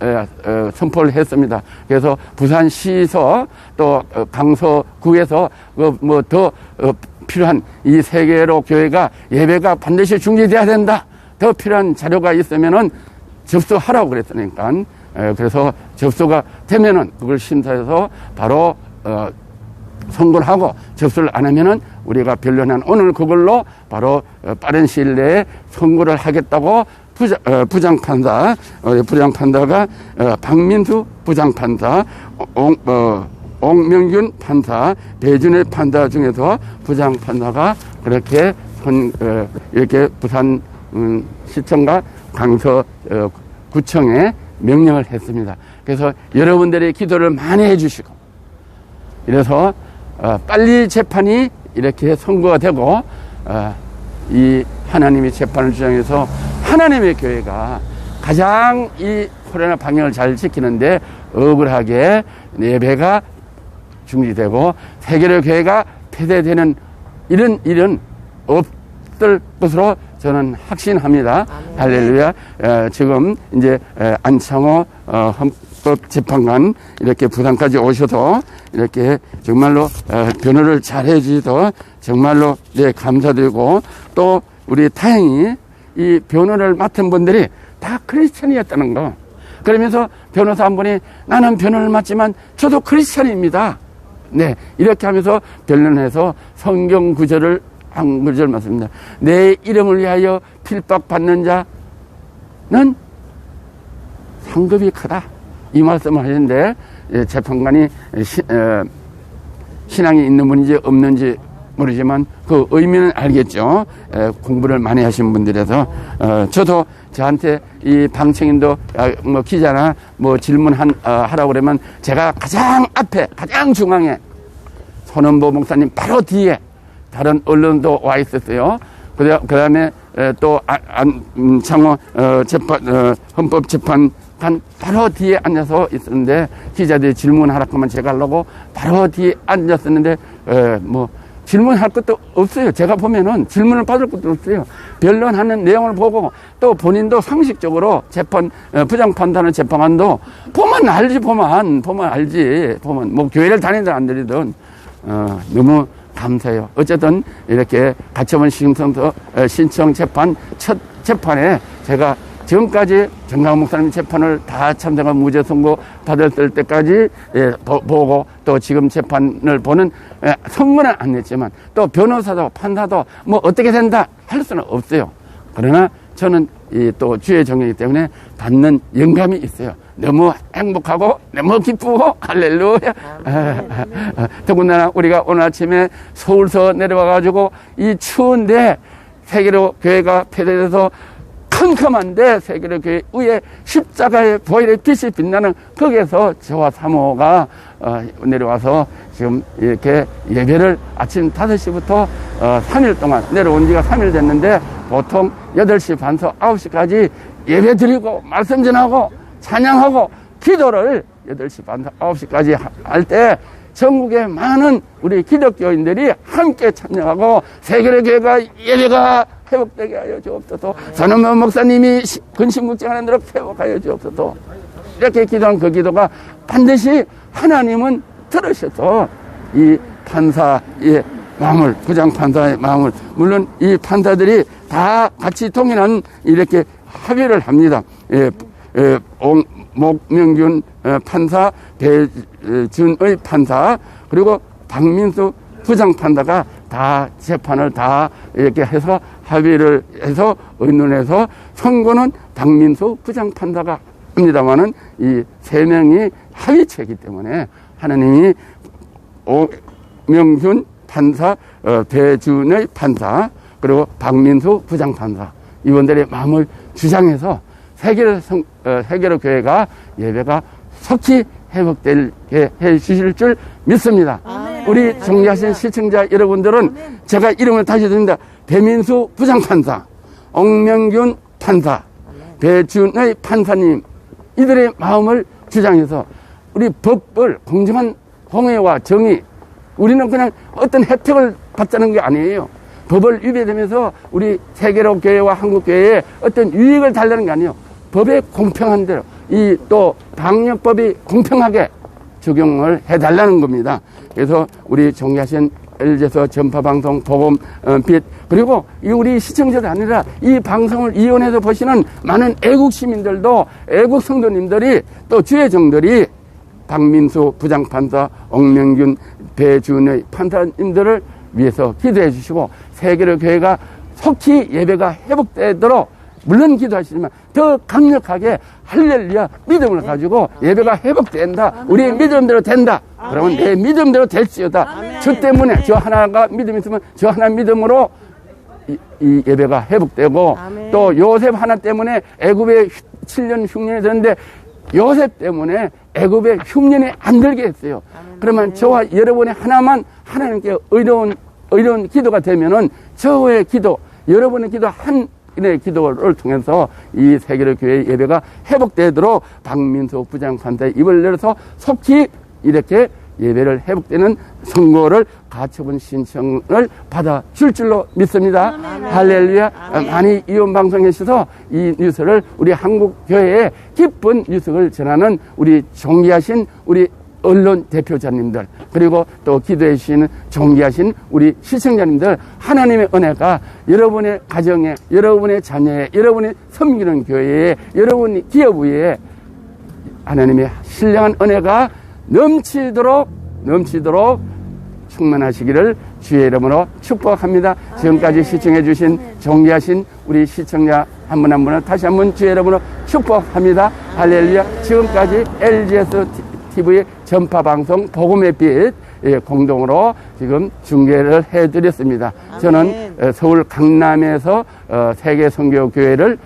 선포를 했습니다. 그래서 부산시에서 또 강서구에서 뭐 더 필요한 이 세계로 교회가 예배가 반드시 중지돼야 된다. 더 필요한 자료가 있으면은 접수하라고 그랬으니까 그래서 접수가 되면은 그걸 심사해서 바로 선고를 하고 접수를 안 하면은 우리가 변론한 오늘 그걸로 바로 빠른 시일 내에 선고를 하겠다고 부장판사가 박민수 부장판사, 옥명균 판사, 배준의 판사 중에서 부장판사가 그렇게 이렇게 부산 시청과 강서 구청에 명령을 했습니다. 그래서 여러분들의 기도를 많이 해주시고 이래서 빨리 재판이 이렇게 선고가 되고 이 하나님의 재판을 주장해서 하나님의 교회가 가장 이 코로나 방역을 잘 지키는데 억울하게 예배가 중지되고 세계로 교회가 폐쇄되는 이런 일은 없을 것으로 저는 확신합니다. 할렐루야. 지금 이제 안창호 헌법재판관 이렇게 부산까지 오셔서 이렇게 정말로 변호를 잘 해주셔서 정말로 감사드리고 또 우리 다행히 이 변호를 맡은 분들이 다 크리스천이었다는 거. 그러면서 변호사 한 분이 나는 변호를 맡지만 저도 크리스천입니다. 네, 이렇게 하면서 변론해서 성경 구절을 한 구절 맞습니다. 내 이름을 위하여 필박받는 자는 상급이 크다. 이 말씀을 하시는데 재판관이 신앙이 있는 분인지 없는지 모르지만 그 의미는 알겠죠. 공부를 많이 하신 분들에서 저도 저한테 이 방청인도 뭐 기자나 뭐 질문하라고 그러면 제가 가장 앞에 가장 중앙에 손원보 목사님 바로 뒤에 다른 언론도 와 있었어요. 그 다음에 또 안창호 헌법재판관 바로 뒤에 앉아서 있었는데 기자들이 질문하라고 하면 제가 하려고 바로 뒤에 앉았었는데 뭐 질문할 것도 없어요. 제가 보면은 질문을 받을 것도 없어요. 변론하는 내용을 보고 또 본인도 상식적으로 부장판단의 재판관도 보면 알지 보면 뭐 교회를 다니든 안 다니든 너무 감사해요. 어쨌든 이렇게 가처분 신청 재판 첫 재판에 제가 지금까지 정강 목사님 재판을 다 참정한 무죄 선고 받았을 때까지 보고 또 지금 재판을 보는 선고는 안 냈지만 또 변호사도 판사도 뭐 어떻게 된다 할 수는 없어요. 그러나 저는 또 주의 종이기 때문에 받는 영감이 있어요. 너무 행복하고 너무 기쁘고 할렐루야. 더군다나 우리가 오늘 아침에 서울서 내려와가지고 이 추운데 세계로 교회가 폐쇄돼서 컴컴한데 세계로 교회 위에 십자가의 보혈의 빛이 빛나는 거기에서 저와 사모가 내려와서 지금 이렇게 예배를 아침 5시부터 3일 동안 내려온 지가 3일 됐는데 보통 8시 반서 9시까지 예배 드리고 말씀 전하고 찬양하고 기도를 8시 반서 9시까지 할 때 전국의 많은 우리 기독교인들이 함께 참여하고 세계의 교회가 예배가 회복되게 하여 주옵소서. 선원보 목사님이 근심국장하는 대로 회복하여 주옵소서. 이렇게 기도한 그 기도가 반드시 하나님은 들으셔서 이 판사의 마음을, 부장판사의 마음을, 물론 이 판사들이 다 같이 동일한 이렇게 합의를 합니다. 목명균 판사, 배준의 판사, 그리고 박민수 부장판사가 다 재판을 다 이렇게 해서 합의를 해서 의논해서 선고는 박민수 부장판사가 합니다만은 이 세 명이 합의체이기 때문에 하나님이 오명균 판사, 배준의 판사, 그리고 박민수 부장판사 이분들의 마음을 주장해서 세계로 교회가 예배가 속히 회복되게 해 주실 줄 믿습니다. 아멘. 우리 존귀하신 시청자 여러분들은 아멘. 제가 이름을 다시 드립니다. 배민수 부장판사, 옥명균 판사, 아멘. 배준의 판사님 이들의 마음을 주장해서 우리 법을 공정한 공의와 정의 우리는 그냥 어떤 혜택을 받자는 게 아니에요. 법을 위배되면서 우리 세계로 교회와 한국 교회에 어떤 유익을 달라는 게 아니에요. 법에 공평한 대로 이 또 방역법이 공평하게 적용을 해달라는 겁니다. 그래서 우리 존귀하신 LG에서 전파방송 복음빛 그리고 우리 시청자도 아니라 이 방송을 이용해서 보시는 많은 애국 시민들도 애국 성도님들이 또 주의 종들이 박민수 부장판사, 옥명균, 배준의 판사님들을 위해서 기도해 주시고 세계로 교회가 속히 예배가 회복되도록 물론 기도하시지만 더 강력하게 할렐루야 믿음을 가지고 예배가 회복된다. 우리의 믿음대로 된다. 그러면 내 믿음대로 될지어다. 저 때문에 저 하나가 믿음이 있으면 저 하나 믿음으로 이 예배가 회복되고 또 요셉 하나 때문에 애굽에 7년 흉년이 되는데 요셉 때문에 애굽에 흉년이 안 들게 했어요. 그러면 저와 여러분의 하나만 하나님께 의로운 기도가 되면은 저의 기도, 여러분의 기도 의 기도를 통해서 이 세계로 교회 예배가 회복되도록 박민수 부장판사의 입을 열어서 속히 이렇게 예배를 회복되는 선고를 가처분 신청을 받아줄 줄로 믿습니다. 할렐루야. 많이 이혼 방송에 있어서 이 뉴스를 우리 한국 교회에 기쁜 뉴스를 전하는 우리 존귀하신 우리 언론 대표자님들, 그리고 또 기도해 주시는 존귀하신 우리 시청자님들, 하나님의 은혜가 여러분의 가정에, 여러분의 자녀에, 여러분이 섬기는 교회에, 여러분 기업 위에 하나님의 신령한 은혜가 넘치도록 충만하시기를 주의 이름으로 축복합니다. 지금까지 시청해 주신 존귀하신 우리 시청자 한 분 한 분을 다시 한번 주의 이름으로 축복합니다. 할렐루야. 지금까지 LGS TV의 전파방송 복음의 빛 공동으로 지금 중계를 해드렸습니다. 저는 서울 강남에서 세계선교교회를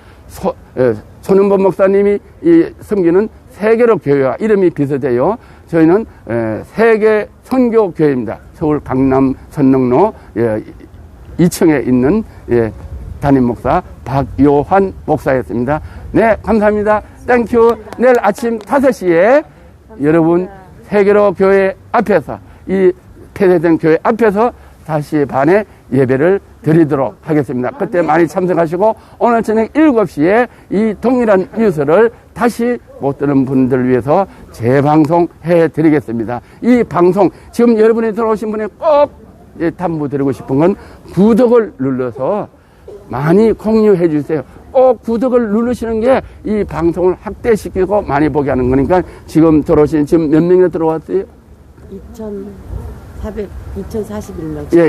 손은범 목사님이 성기는 세계로 교회와 이름이 비슷해요. 저희는 세계선교교회입니다. 서울 강남 선릉로 2층에 있는 담임 목사 박요환 목사였습니다. 네, 감사합니다. 땡큐. 내일 아침 5시에 여러분 세계로 교회 앞에서, 이 폐쇄된 교회 앞에서 5시 반에 예배를 드리도록 하겠습니다. 그때 많이 참석하시고 오늘 저녁 7시에 이 동일한 뉴스를 다시 못 듣는 분들을 위해서 재방송해 드리겠습니다. 이 방송 지금 여러분이 들어오신 분이 꼭 당부드리고 싶은 건 구독을 눌러서 많이 공유해 주세요. 꼭 구독을 누르시는 게 이 방송을 확대시키고 많이 보게 하는 거니까. 지금 들어오신, 지금 몇 명이나 들어왔어요? 2,041명. 예,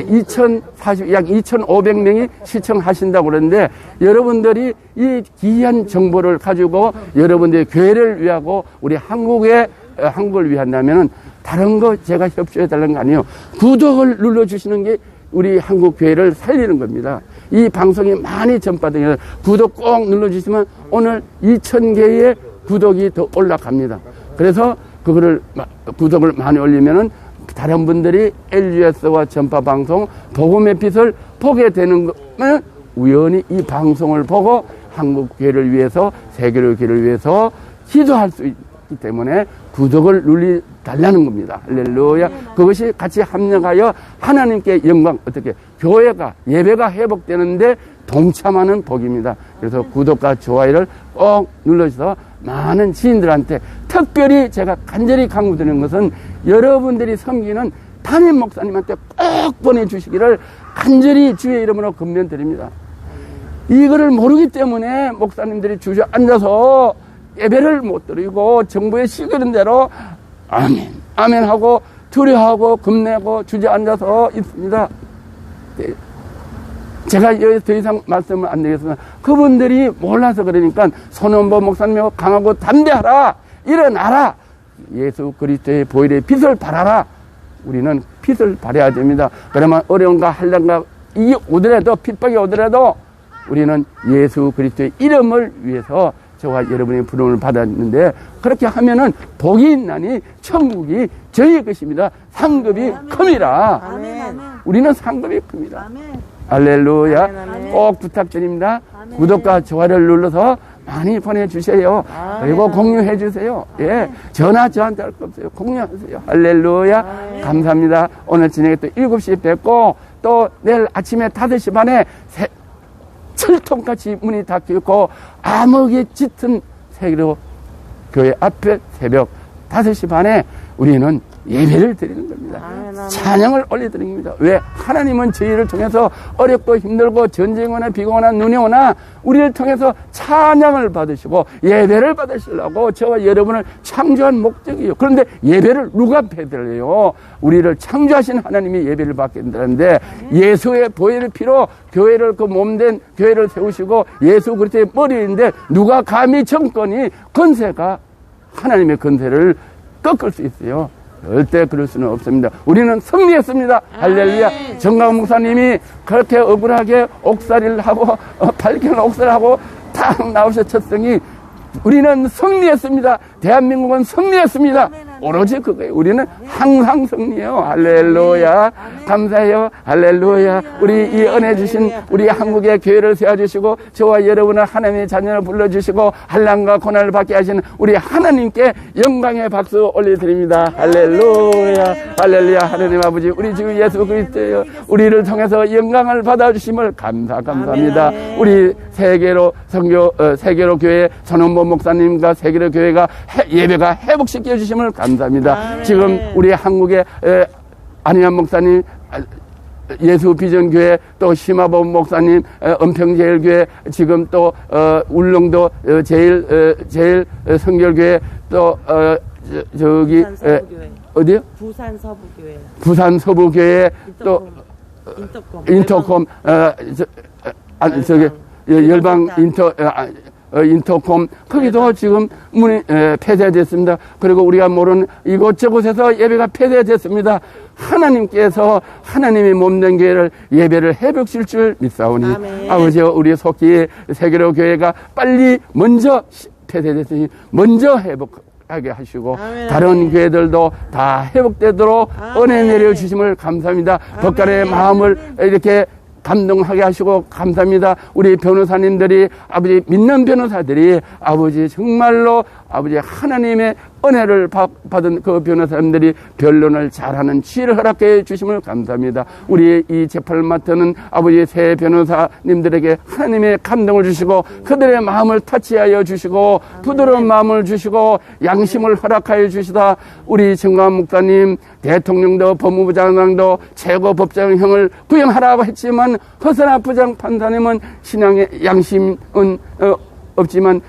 약 2,500명이 시청하신다고 그러는데, 여러분들이 이 귀한 정보를 가지고 여러분들의 교회를 위하고 우리 한국을 위한다면은 다른 거 제가 협조해 달라는 거 아니에요. 구독을 눌러주시는 게 우리 한국 교회를 살리는 겁니다. 이 방송이 많이 전파되면 구독 꼭 눌러주시면 오늘 2,000개의 구독이 더 올라갑니다. 그래서 그거를 구독을 많이 올리면은 다른 분들이 LGS와 전파방송 복음의 빛을 보게 되는 거면 우연히 이 방송을 보고 한국 교회를 위해서, 세계로 교회를 위해서 기도할 수 있기 때문에 구독을 눌러달라는 겁니다. 할렐루야. 그것이 같이 합력하여 하나님께 영광, 어떻게 교회가, 예배가 회복되는데 동참하는 복입니다. 그래서 구독과 좋아요를 꼭 눌러주셔서 많은 지인들한테, 특별히 제가 간절히 강구드리는 것은 여러분들이 섬기는 담임 목사님한테 꼭 보내주시기를 간절히 주의 이름으로 권면드립니다. 이거를 모르기 때문에 목사님들이 주저앉아서 예배를 못 드리고 정부의 시키는 대로 아멘, 아멘 하고 두려워하고 겁내고 주저앉아서 있습니다. 제가 여기서 더 이상 말씀을 안 드리겠습니다. 그분들이 몰라서 그러니까 손은범 목사님하고 강하고 담대하라, 일어나라, 예수 그리스도의 보혈의 빛을 발하라. 우리는 빛을 발해야 됩니다. 그러면 어려움과 한란과 이 오더라도, 핍박이 오더라도 우리는 예수 그리스도의 이름을 위해서 저와 여러분의 부름을 받았는데, 그렇게 하면은 복이 있나니 천국이 저희의 것입니다. 상급이 큽니다. 아멘. 우리는 상급이 큽니다. 아멘. 할렐루야. 아멘. 꼭 부탁드립니다. 아멘. 구독과 좋아요를 눌러서 많이 보내주세요. 그리고 공유해 주세요. 예, 전화 저한테 할 거 없어요. 공유하세요. 할렐루야. 감사합니다. 오늘 저녁에 또 7시에 뵙고, 또 내일 아침에 5시 반에 철통같이 문이 닫혀있고 암흑이 짙은 세계로 교회 앞에 새벽 5시 반에 우리는 예배를 드리는 겁니다. 찬양을 올려드리는 겁니다. 왜? 하나님은 저희를 통해서 어렵고 힘들고 전쟁이 오나 비가 오나 눈이 오나 우리를 통해서 찬양을 받으시고 예배를 받으시려고 저와 여러분을 창조한 목적이에요. 그런데 예배를 누가 받으래요? 우리를 창조하신 하나님이 예배를 받게 된다는데, 예수의 보혈의 피로 교회를, 그 몸된 교회를 세우시고 예수 그리스도의 머리인데 누가 감히 정권이, 건세가 하나님의 건세를 꺾을 수 있어요? 절대 그럴 수는 없습니다. 우리는 승리했습니다. 할렐루야. 정강 목사님이 그렇게 억울하게 옥살이를 하고 발견 옥살을 하고 탁 나오셨으니 우리는 승리했습니다. 대한민국은 승리했습니다. 오로지 그거예요. 우리는 항상 승리해요. 할렐루야. 감사해요. 할렐루야. 우리 이 은혜 주신 우리 한국의 교회를 세워주시고 저와 여러분을 하나님의 자녀를 불러주시고 한란과 고난을 받게 하시는 우리 하나님께 영광의 박수 올려드립니다. 할렐루야. 할렐루야. 하나님 아버지, 우리 주 예수 그리스도여, 우리를 통해서 영광을 받아주심을 감사합니다. 우리 세계로 선교, 세계로 교회 손은범 목사님과 세계로 교회가 예배가 회복시켜 주심을 감사합니다. 지금 우리 한국의 안희환 목사님, 예수비전교회, 또 심화범 목사님, 은평제일교회, 지금 또 울릉도 제일 성결교회, 또 저기 어디요? 부산 서부교회. 부산 서부교회, 또 인터콤, 저기 열방 인터콤, 거기도 지금 문이 폐쇄됐습니다. 그리고 우리가 모르는 이곳저곳에서 예배가 폐쇄됐습니다. 하나님께서 하나님의 몸된 교회를 예배를 회복실 줄 믿사오니, 아멘. 아버지, 우리 속기 세계로 교회가 빨리 먼저 폐쇄됐으니 먼저 회복하게 하시고, 아멘. 다른 교회들도 다 회복되도록 은혜 내려주심을 감사합니다. 법관의 마음을 이렇게 감동하게 하시고 감사합니다. 우리 변호사님들이, 아버지, 믿는 변호사들이, 아버지, 정말로 아버지 하나님의 은혜를 받은 그 변호사님들이 변론을 잘하는 지혜를 허락해 주심을 감사합니다. 우리 이 재판을 맡는 아버지 새 변호사님들에게 하나님의 감동을 주시고, 그들의 마음을 터치하여 주시고, 부드러운 마음을 주시고, 양심을 허락하여 주시다. 우리 정광 목사님, 대통령도 법무부 장관도 최고 법정형을 구형하라고 했지만, 허선아 부장 판사님은 신앙의 양심은 없지만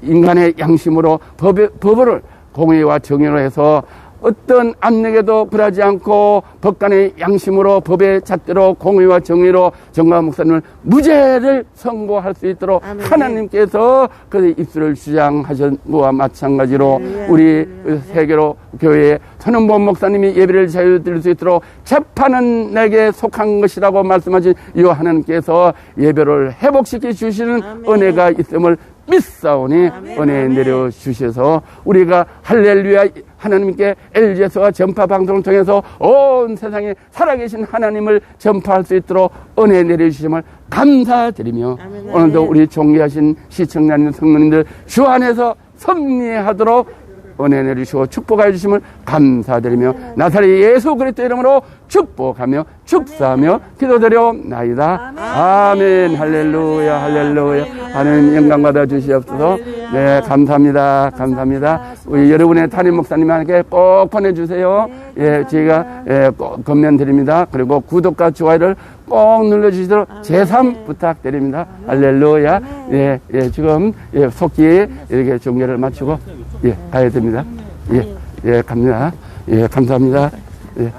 인간의 양심으로 법을 공의와 정의로 해서 어떤 압력에도 굴하지 않고 법관의 양심으로 법의 잣대로 공의와 정의로 정광 목사님을 무죄를 선고할 수 있도록 아멘. 하나님께서 그 입술을 주장하신 것과 마찬가지로 우리 세계로 교회의 선은본 목사님이 예배를 자유드릴 수 있도록 재판은 내게 속한 것이라고 말씀하신 이 하나님께서 예배를 회복시켜 주시는 아멘. 은혜가 있음을 믿사오니 은혜 내려주셔서 우리가 할렐루야 하나님께 LGS와 전파 방송을 통해서 온 세상에 살아계신 하나님을 전파할 수 있도록 은혜 내려주심을 감사드리며, 아멘. 오늘도 우리 존귀하신 시청자님 성도님들 주 안에서 승리하도록 은혜 내주시고 축복해 주심을 감사드리며, 나사렛 예수 그리스도 이름으로 축복하며 축사하며 기도드려옵나이다. 아멘. 할렐루야, 할렐루야. 하나님 영광 받아 주시옵소서. 네, 감사합니다. 감사합니다. 우리 여러분의 담임 목사님에게 꼭 보내주세요. 예, 제가 꼭 건면드립니다. 그리고 구독과 좋아요를 꼭 눌러주시도록 제3 부탁드립니다. 할렐루야. 예, 예, 지금 속기에 이렇게 종례를 마치고 가야 됩니다. 예, 예, 갑니다. 예, 감사합니다. 예.